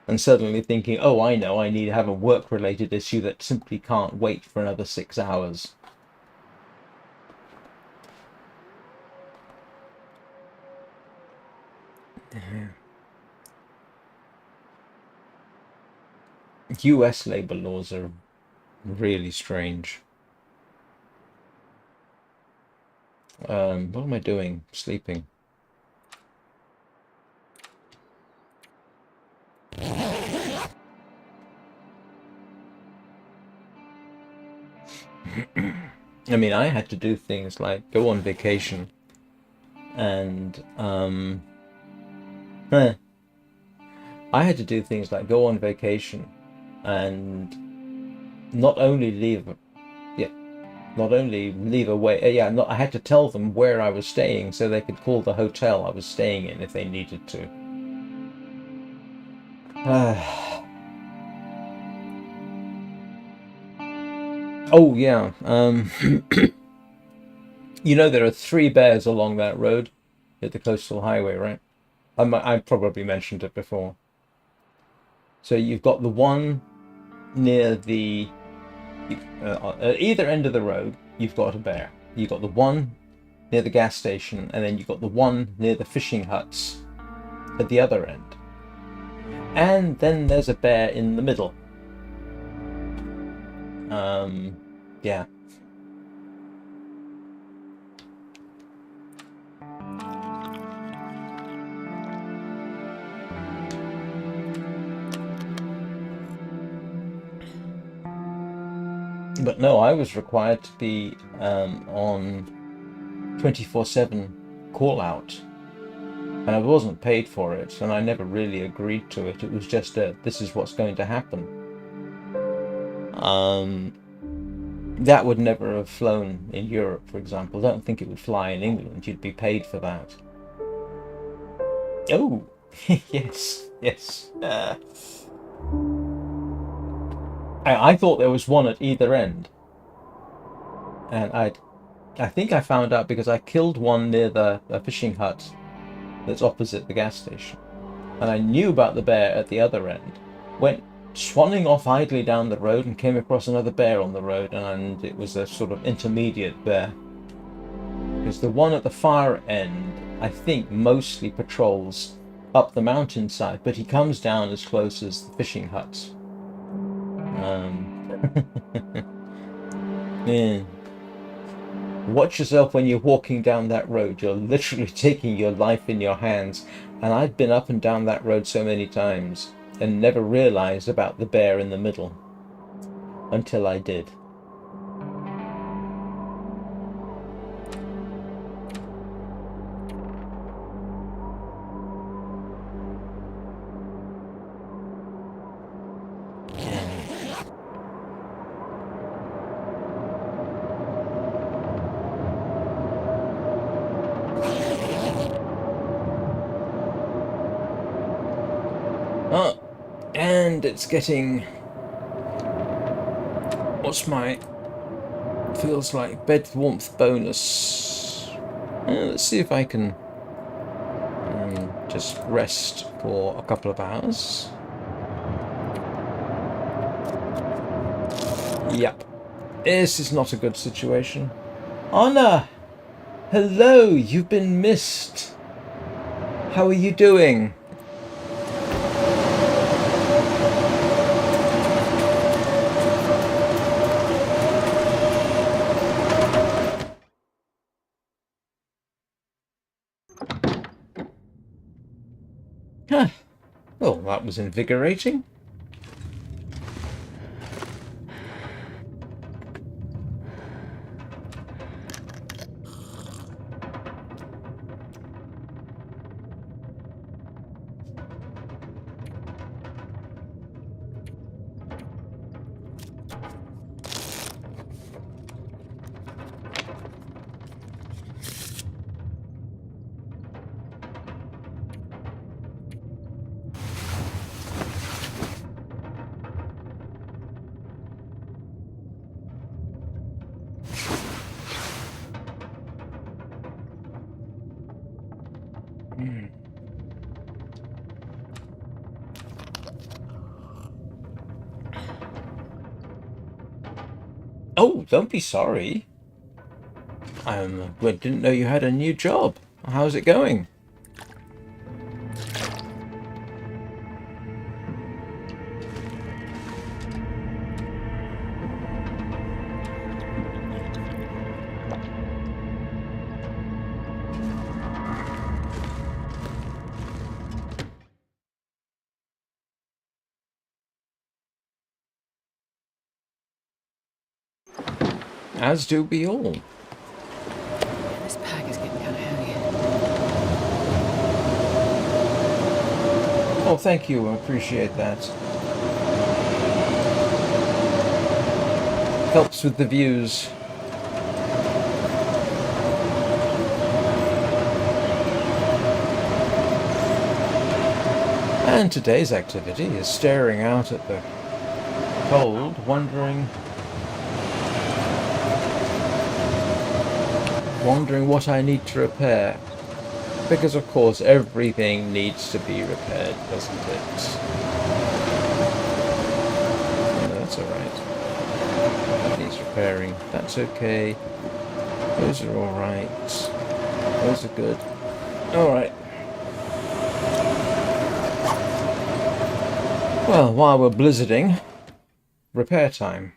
And suddenly thinking, oh, I know, I need to have a work-related issue that simply can't wait for another 6 hours. US labor laws are really strange. What am I doing? Sleeping. I mean, I had to do things like go on vacation and I had to do things like go on vacation and not only leave away, I had to tell them where I was staying so they could call the hotel I was staying in if they needed to. Oh yeah, you know there are 3 bears along that road at the coastal highway, right? I probably mentioned it before. So you've got the one near the at either end of the road, you've got a bear. You've got the one near the gas station, and then you've got the one near the fishing huts at the other end. And then there's a bear in the middle. Yeah. But no, I was required to be on 24/7 call out, and I wasn't paid for it, and I never really agreed to it. It was just this is what's going to happen. That would never have flown in Europe, for example. I don't think it would fly in England. You'd be paid for that. Oh, yes. I thought there was one at either end, and I think I found out because I killed one near the fishing hut that's opposite the gas station, and I knew about the bear at the other end. Went swanning off idly down the road and came across another bear on the road, and it was a sort of intermediate bear. Because the one at the far end, I think, mostly patrols up the mountainside, but he comes down as close as the fishing huts. Yeah. Watch yourself when you're walking down that road. You're literally taking your life in your hands. And I'd been up and down that road so many times and never realized about the bear in the middle until I did. Oh, and it's getting, what's my, feels like bed warmth bonus. Let's see if I can just rest for a couple of hours. Yep, this is not a good situation. Anna, hello, you've been missed. How are you doing? Huh. Well, that was invigorating. Hmm. Oh, don't be sorry. I didn't know you had a new job. How's it going? As do we all. This pack is getting kind of heavy. Oh, thank you. I appreciate that. Helps with the views. And today's activity is staring out at the cold, wondering what I need to repair. Because of course everything needs to be repaired, doesn't it? No, that's alright. That needs repairing. That's okay. Those are alright. Those are good. Alright. Well, while we're blizzarding, repair time.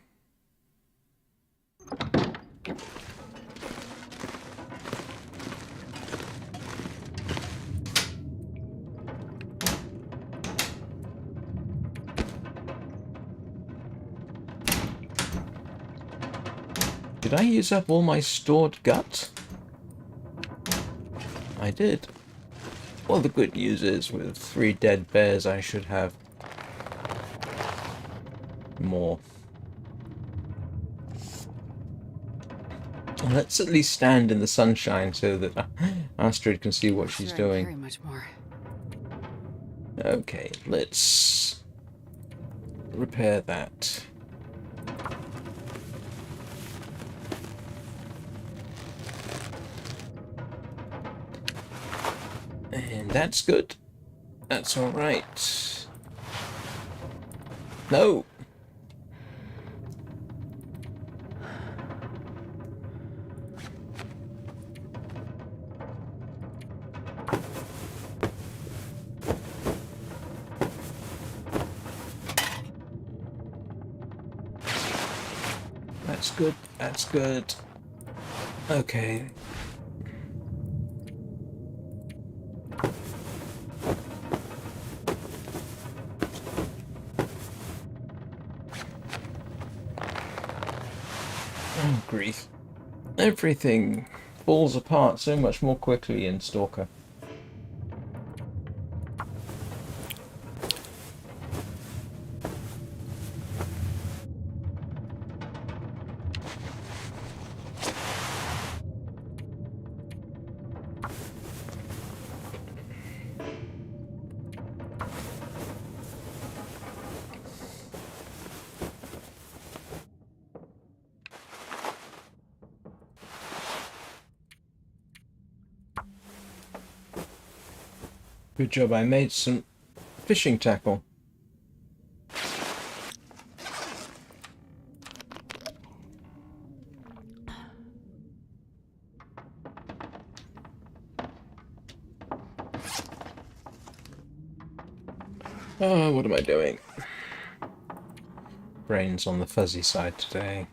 Did I use up all my stored gut? I did. Well, the good news is, with 3 dead bears, I should have more. Let's at least stand in the sunshine so that Astrid can see what she's doing. Very much more. Okay, let's repair that. And that's good. That's alright. No! That's good. That's good. Okay. Oh, grief. Everything falls apart so much more quickly in Stalker. Good job, I made some fishing tackle. Oh, what am I doing? Brain's on the fuzzy side today.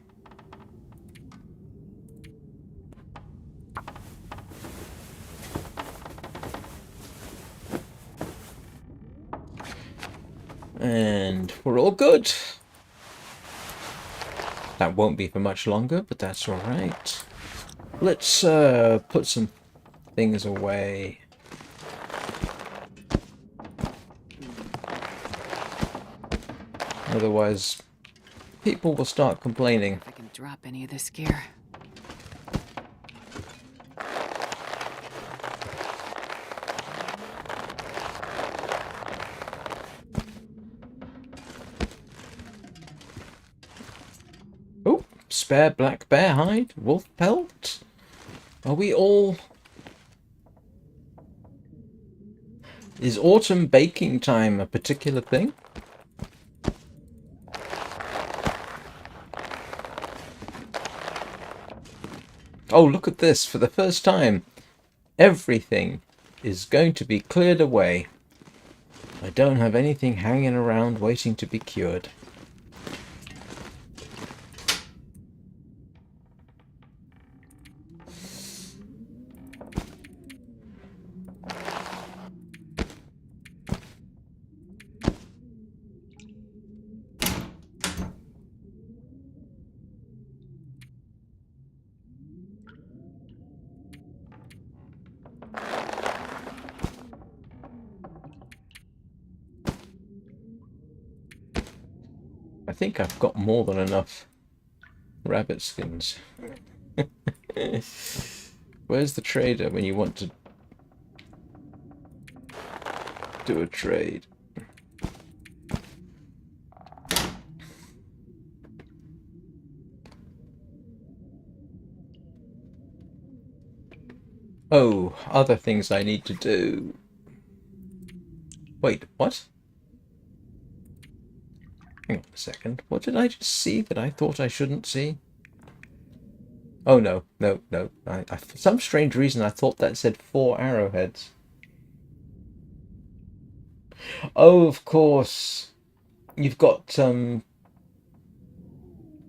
And we're all good. That won't be for much longer, but that's alright. Let's put some things away. Otherwise, people will start complaining. If I can drop any of this gear. Oh, spare black bear hide, wolf pelt. Are we all Is autumn baking time a particular thing? Oh, look at this. For the first time, everything is going to be cleared away. I don't have anything hanging around waiting to be cured. I think I've got more than enough rabbit skins. Where's the trader when you want to do a trade? Oh, other things I need to do. Wait, what? Hang on a second. What did I just see that I thought I shouldn't see? Oh, no. For some strange reason, I thought that said 4 arrowheads. Oh, of course. You've got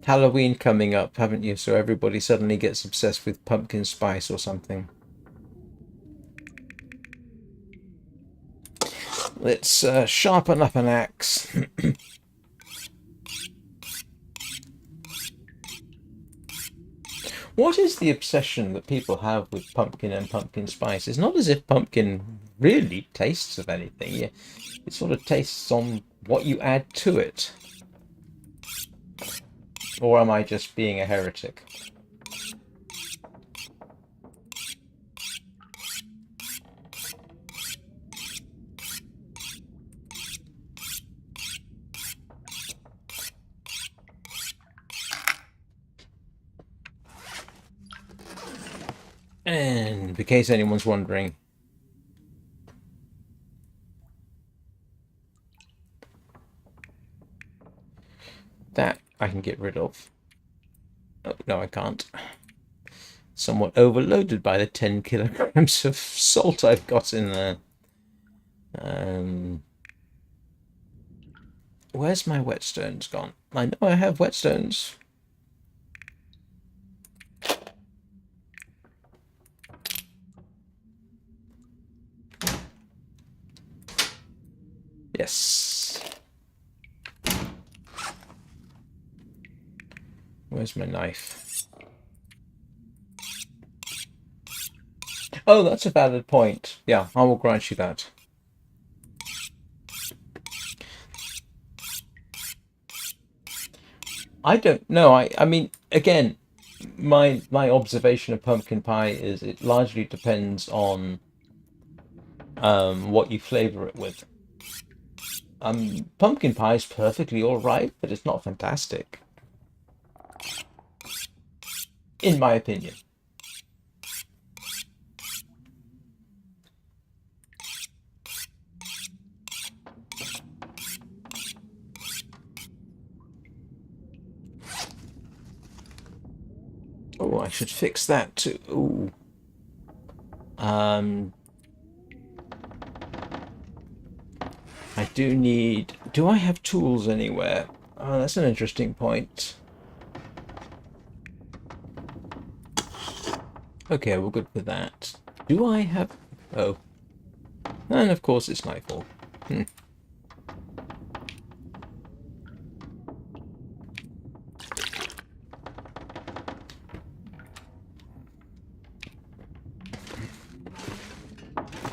Halloween coming up, haven't you? So everybody suddenly gets obsessed with pumpkin spice or something. Let's sharpen up an axe. What is the obsession that people have with pumpkin and pumpkin spice? It's not as if pumpkin really tastes of anything. Yeah, it sort of tastes on what you add to it. Or am I just being a heretic? And in case anyone's wondering, that I can get rid of. Oh, no, I can't. Somewhat overloaded by the 10 kilograms of salt I've got in there. Where's my whetstones gone? I know I have whetstones. Yes. Where's my knife? Oh, that's a valid point. Yeah, I will grant you that. I don't know. I mean, again, my observation of pumpkin pie is it largely depends on what you flavor it with. Pumpkin pie is perfectly all right, but it's not fantastic, in my opinion. Oh, I should fix that too. Ooh. I do need... Do I have tools anywhere? Oh, that's an interesting point. Okay, we're good with that. Do I have... Oh. And of course it's nightfall.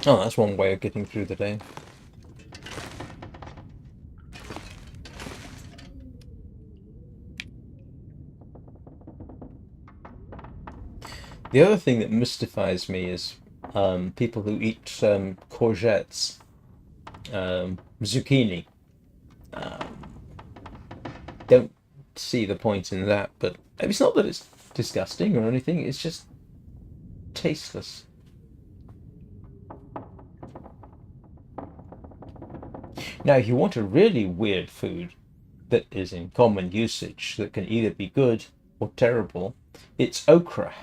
Oh, that's one way of getting through the day. The other thing that mystifies me is people who eat courgettes, zucchini. Don't see the point in that, but it's not that it's disgusting or anything, it's just tasteless. Now, if you want a really weird food that is in common usage that can either be good or terrible, it's okra.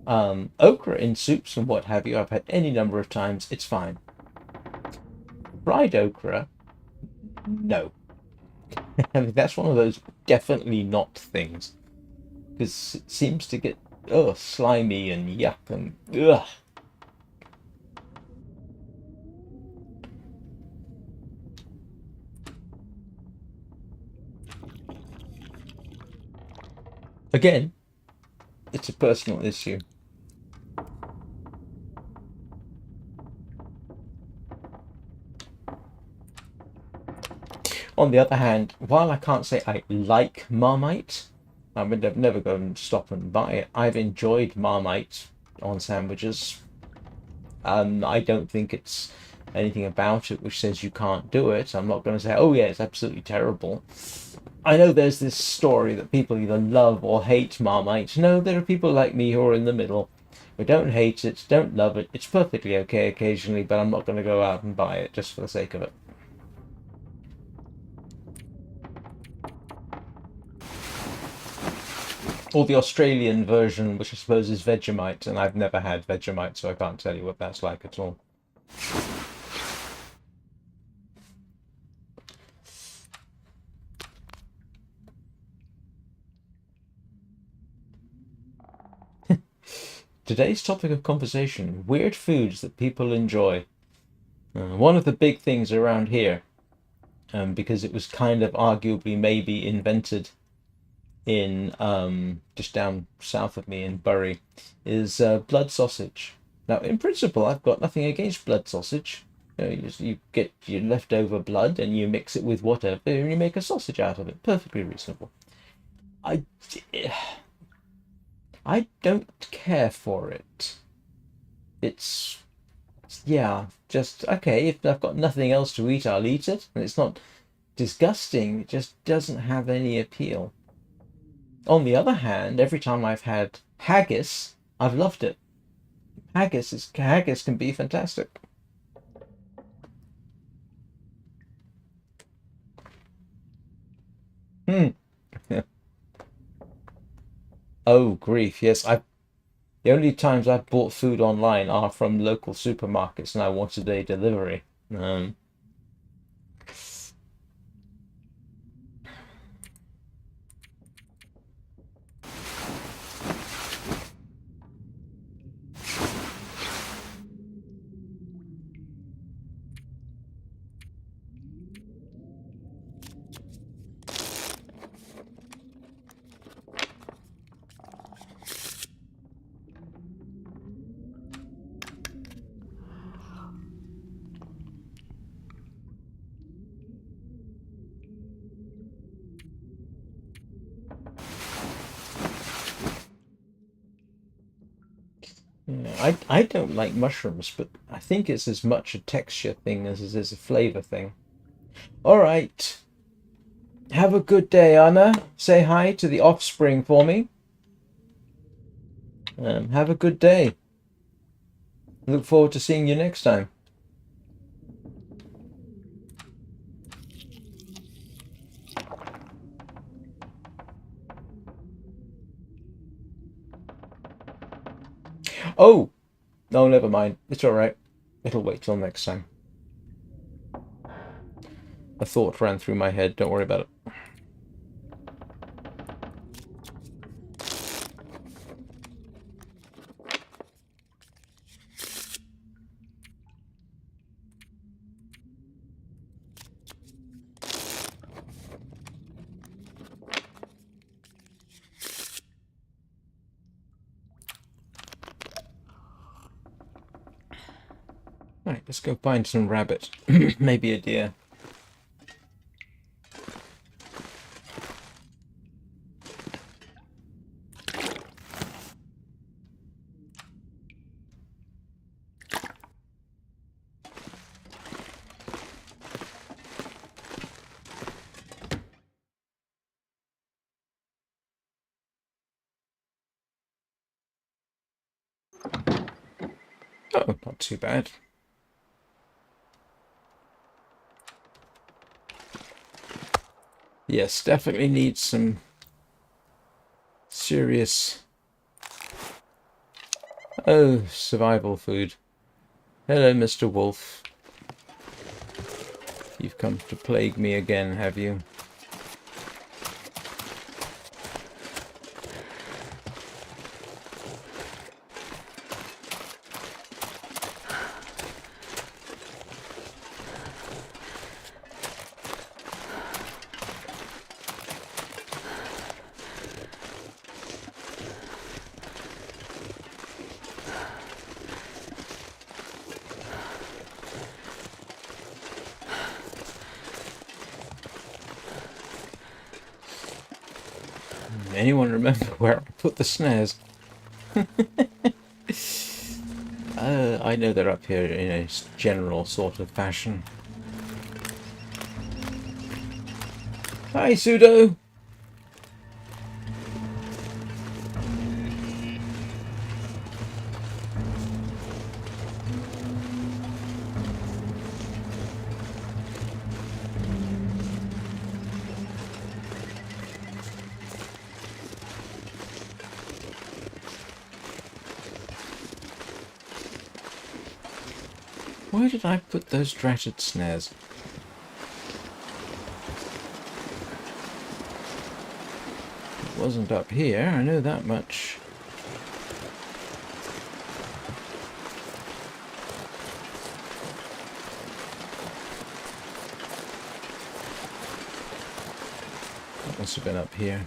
Okra in soups and what have you, I've had any number of times. It's fine. Fried okra, no. I mean, that's one of those definitely not things because it seems to get slimy and yuck and ugh. Again, it's a personal issue. On the other hand, while I can't say I like Marmite, I mean, I've never go and stop and buy it. I've enjoyed Marmite on sandwiches. I don't think it's anything about it which says you can't do it. I'm not going to say, oh yeah, it's absolutely terrible. I know there's this story that people either love or hate Marmite. No, there are people like me who are in the middle. We don't hate it, don't love it. It's perfectly okay occasionally, but I'm not going to go out and buy it just for the sake of it. Or the Australian version, which I suppose is Vegemite, and I've never had Vegemite, so I can't tell you what that's like at all. Today's topic of conversation, weird foods that people enjoy. One of the big things around here, because it was kind of arguably maybe invented in just down south of me in Bury, is blood sausage. Now, in principle, I've got nothing against blood sausage. You get your leftover blood and you mix it with whatever and you make a sausage out of it. Perfectly reasonable. I, I don't care for it. It's yeah, just okay. If I've got nothing else to eat, I'll eat it. And it's not disgusting. It just doesn't have any appeal. On the other hand, every time I've had haggis, I've loved it. Haggis can be fantastic. Hmm. Oh grief, yes. I The only times I've bought food online are from local supermarkets, and I wanted a delivery. Um, yeah, I don't like mushrooms, but I think it's as much a texture thing as it is a flavor thing. All right. Have a good day, Anna. Say hi to the offspring for me. Have a good day. Look forward to seeing you next time. Oh, no, never mind. It's all right. It'll wait till next time. A thought ran through my head. Don't worry about it. Right, let's go find some rabbit. Maybe a deer. Oh, not too bad. Yes, definitely needs some serious... Oh, survival food. Hello, Mr. Wolf. You've come to plague me again, have you? Anyone remember where I put the snares? I know they're up here in a general sort of fashion. Hi, Pseudo! Where did I put those dratted snares? It wasn't up here, I know that much. That must have been up here.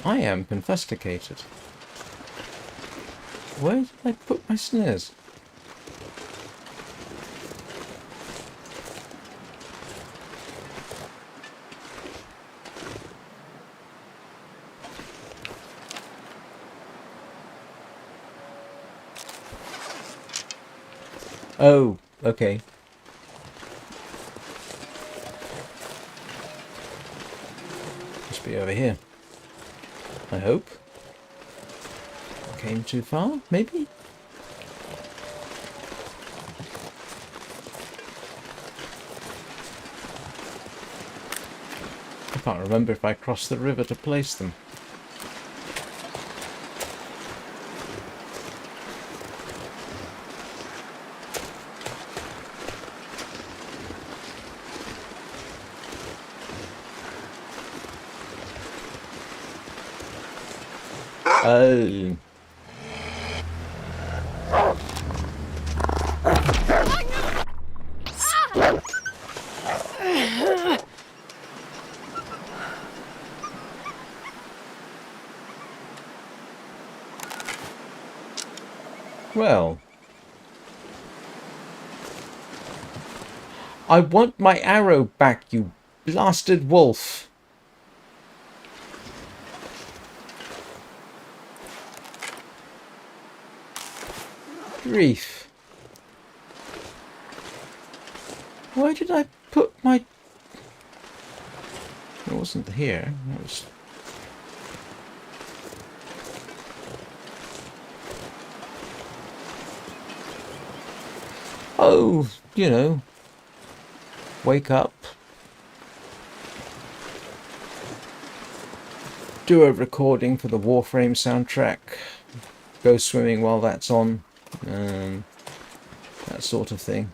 I am confuscated. Where did I put my snares? Oh, okay. Must be over here. I hope. Came too far, maybe? I can't remember if I crossed the river to place them. Oh. Well. I want my arrow back, you blasted wolf. Grief. Why did I put my... It wasn't here. It was... Oh, you know. Wake up. Do a recording for the Warframe soundtrack. Go swimming while that's on. That sort of thing.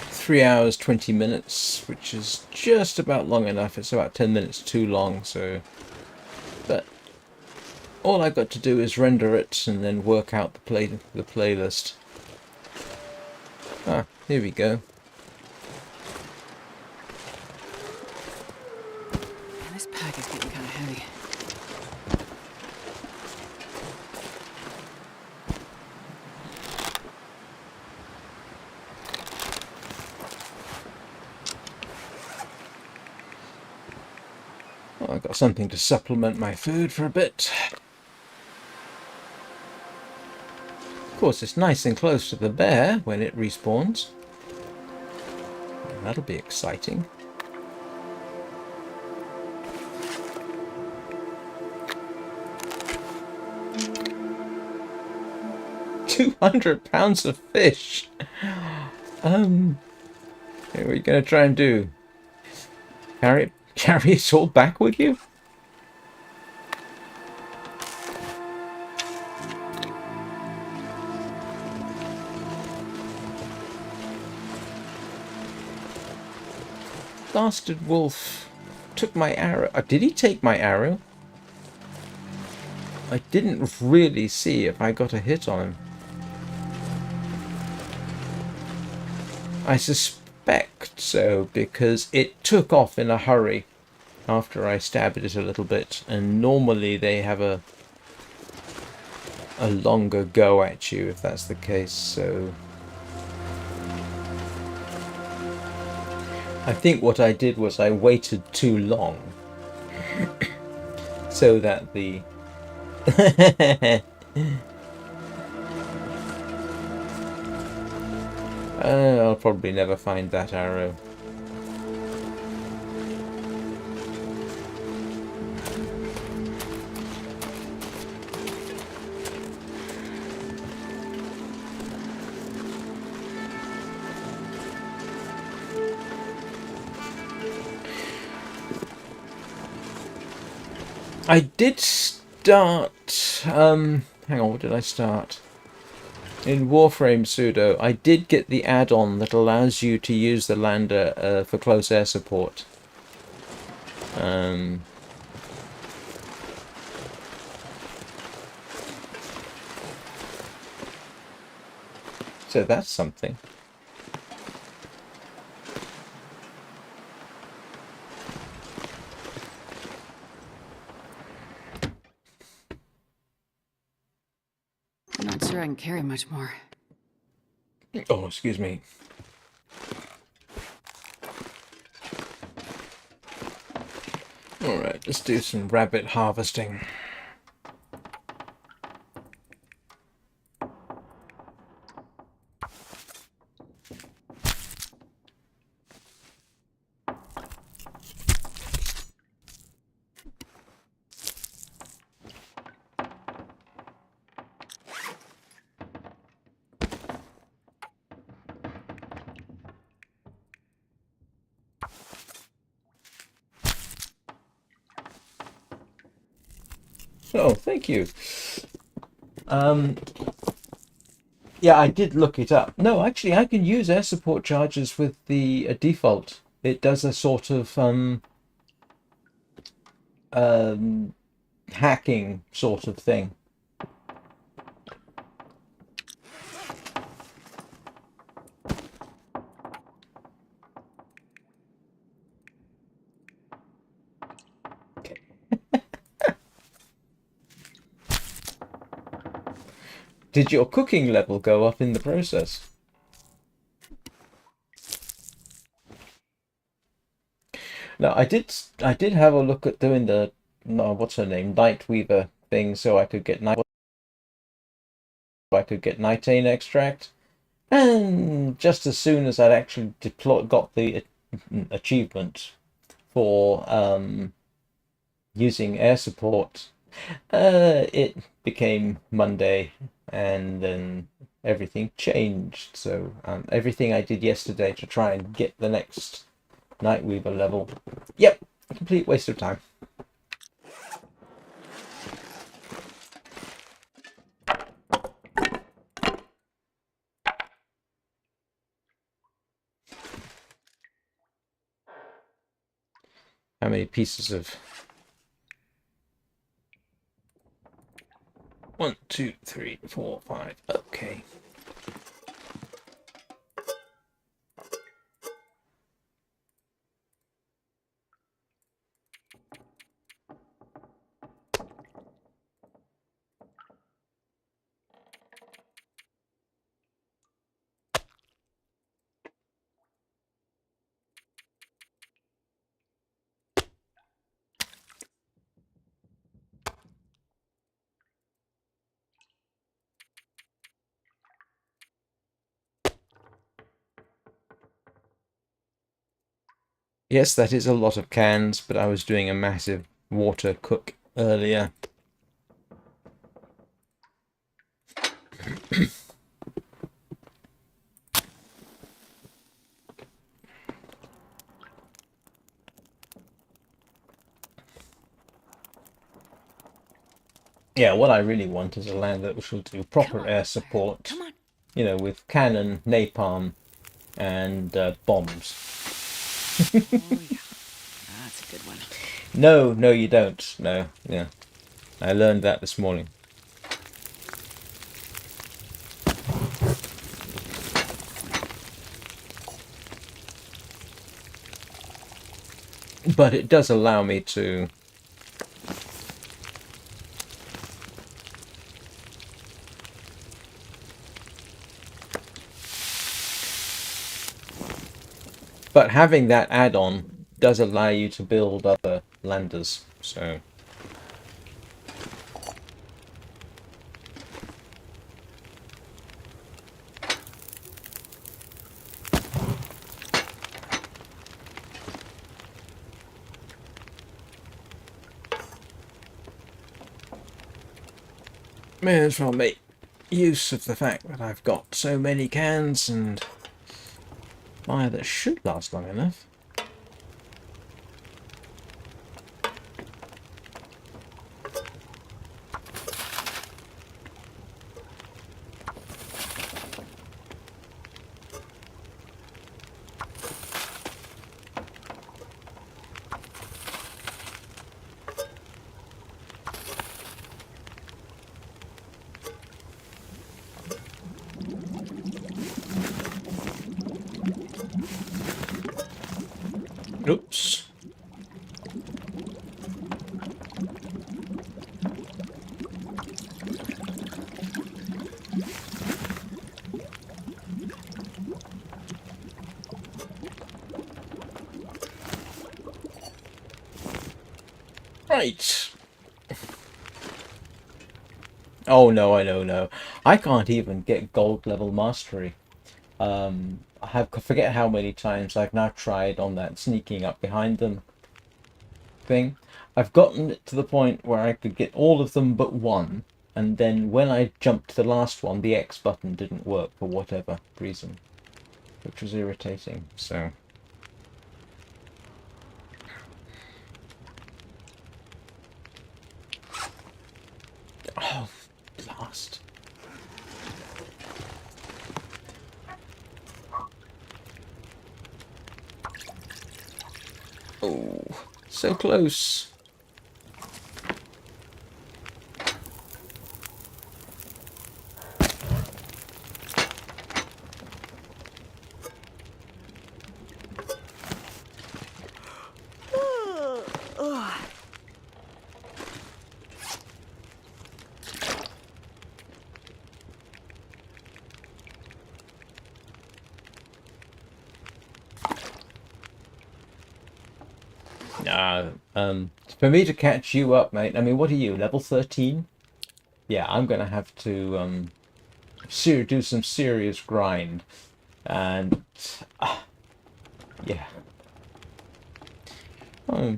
Three hours, 20 minutes, which is just about long enough. It's about 10 minutes too long, so... But all I got to do is render it and then work out the playlist. Ah, here we go. Man, this pack is getting kind of heavy. I got something to supplement my food for a bit. Of course, it's nice and close to the bear when it respawns. That'll be exciting. £200 of fish. What are you gonna try and do? Carry it all back with you? Bastard wolf took my arrow. Did he take my arrow? I didn't really see if I got a hit on him. I suspect so because it took off in a hurry after I stabbed it a little bit, and normally they have a longer go at you if that's the case, so I think what I did was I waited too long so that the I'll probably never find that arrow. I did start, hang on, what did I start? In Warframe Pseudo, I did get the add-on that allows you to use the lander for close air support. So that's something. I'm not sure I can carry much more. Oh, excuse me. Alright, let's do some rabbit harvesting. Oh, thank you. Yeah, I did look it up. No, actually, I can use air support charges with the default. It does a sort of hacking sort of thing. Did your cooking level go up in the process? No, I did have a look at doing the what's her name, Nightweaver thing, so I could get nitane extract, and just as soon as I'd actually got the achievement for using air support, it became Monday, and then everything changed. So everything I did yesterday to try and get the next Nightweaver level, yep, complete waste of time. How many pieces of... 1, 2, 3, 4, 5. Okay. Yes, that is a lot of cans, but I was doing a massive water cook earlier. Yeah, what I really want is a land that will do Come proper on, air Raphael. support, Come on. you know, with cannon, napalm, and bombs. Oh, yeah. That's a good one. No, no, you don't. No, yeah. I learned that this morning. But it does allow me to. But having that add-on does allow you to build other landers. So may as well make use of the fact that I've got so many cans and fire that should last long enough. Oops. Right. Oh no, I know, no. I can't even get gold level mastery. I forget how many times I've now tried on that sneaking up behind them thing. I've gotten it to the point where I could get all of them but one, and then when I jumped to the last one, the X button didn't work for whatever reason, which was irritating. So, oh, blast. Oh, so close. For me to catch you up, mate. I mean, what are you, level 13? Yeah, I'm gonna have to do some serious grind, and yeah,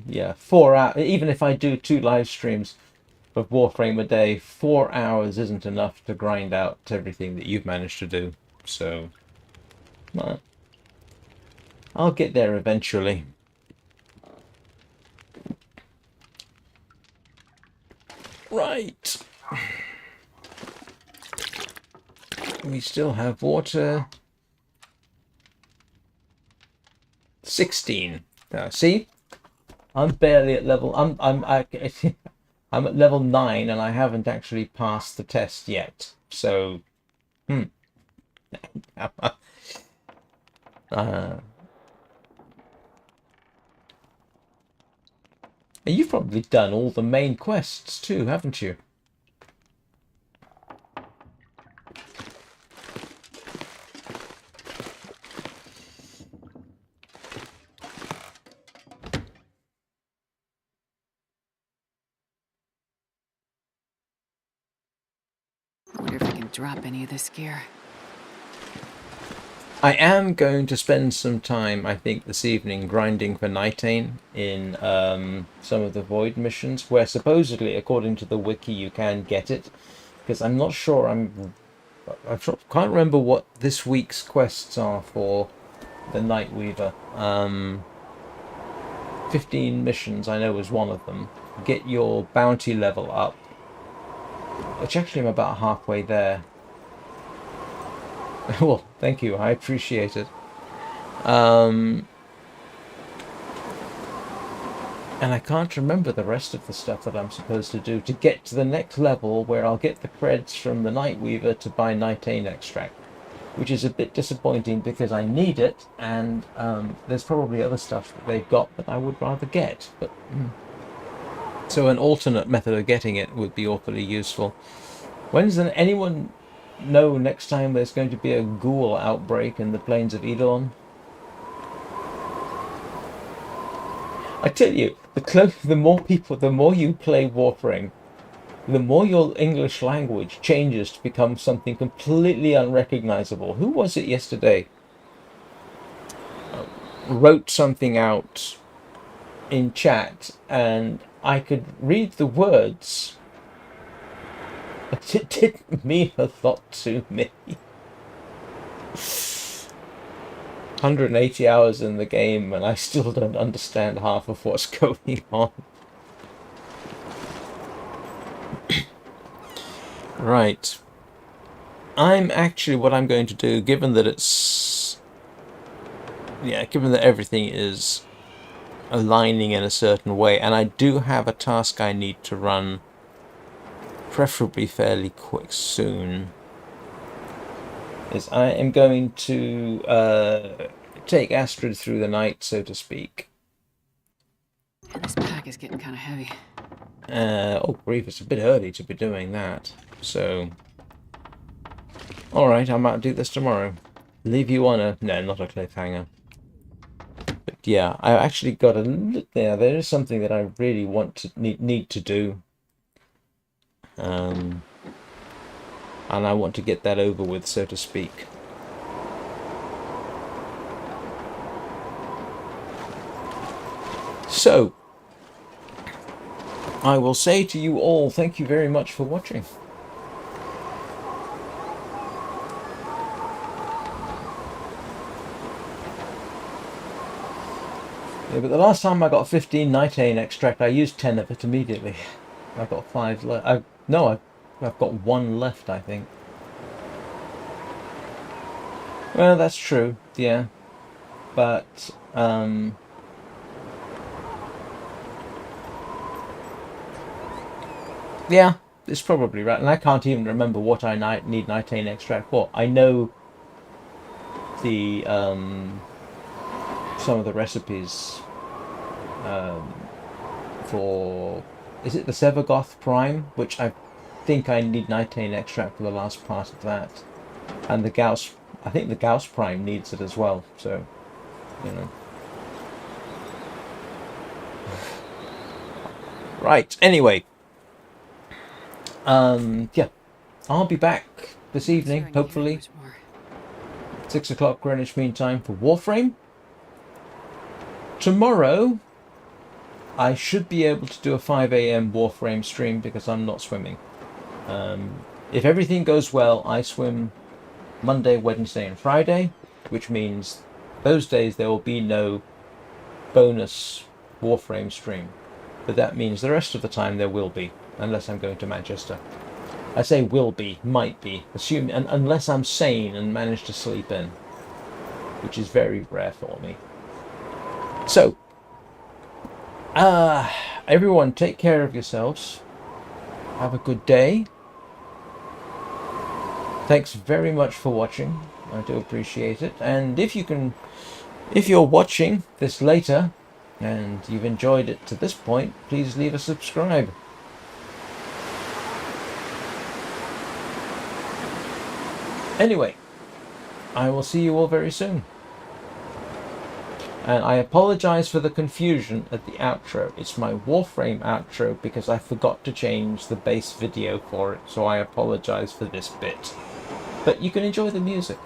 yeah, 4 hours. Even if I do 2 live streams of Warframe a day, 4 hours isn't enough to grind out everything that you've managed to do. So, uh, I'll get there eventually. Right. We still have water. 16. See, I'm barely at level. I'm at level 9, and I haven't actually passed the test yet. So, uh, you've probably done all the main quests too, haven't you? I wonder if I can drop any of this gear. I am going to spend some time, I think, this evening grinding for nitane in some of the void missions, where supposedly, according to the wiki, you can get it. Because I'm not sure. Can't remember what this week's quests are for the Night Weaver. 15 missions, I know, is one of them. Get your bounty level up, which actually I'm about halfway there. Well, thank you. I appreciate it. And I can't remember the rest of the stuff that I'm supposed to do to get to the next level where I'll get the creds from the Night Weaver to buy nitane extract, which is a bit disappointing because I need it, and there's probably other stuff that they've got that I would rather get. But so an alternate method of getting it would be awfully useful. When's anyone know next time there's going to be a ghoul outbreak in the plains of Eidolon? I tell you, the more you play Warframe, the more your English language changes to become something completely unrecognizable. Who was it yesterday? Wrote something out in chat, and I could read the words, but it didn't mean a lot to me. 180 hours in the game, and I still don't understand half of what's going on. Right. What I'm going to do, given that everything is aligning in a certain way, and I do have a task I need to run, preferably fairly quick soon, is I am going to take Astrid through the night, so to speak. And this pack is getting kind of heavy. Oh grief, it's a bit early to be doing that. So, alright, I might do this tomorrow. Leave you on no, not a cliffhanger. But yeah, I actually got there is something that I really need to do. And I want to get that over with, so to speak. So, I will say to you all, thank you very much for watching. Yeah, but the last time I got 15 nitane extract, I used 10 of it immediately. I've got 5 left. I've got 1 left, I think. Well, that's true, yeah. But, yeah, it's probably right. And I can't even remember what I need nitane extract for. I know the, some of the recipes, for, is it the Sevagoth Prime? Which I think I need nitane extract for the last part of that. And the Gauss, I think the Gauss Prime needs it as well, so, you know. Right, anyway. Yeah, I'll be back this evening, hopefully. 6 o'clock Greenwich Mean Time for Warframe. Tomorrow, I should be able to do a 5 AM Warframe stream because I'm not swimming. If everything goes well, I swim Monday, Wednesday, and Friday, which means those days there will be no bonus Warframe stream. But that means the rest of the time there will be, unless I'm going to Manchester. I say will be, might be, unless I'm sane and manage to sleep in, which is very rare for me. So, everyone, take care of yourselves. Have a good day. Thanks very much for watching. I do appreciate it. And if you're watching this later and you've enjoyed it to this point, please leave a subscribe. Anyway, I will see you all very soon. And I apologize for the confusion at the outro. It's my Warframe outro because I forgot to change the base video for it, so I apologize for this bit. But you can enjoy the music.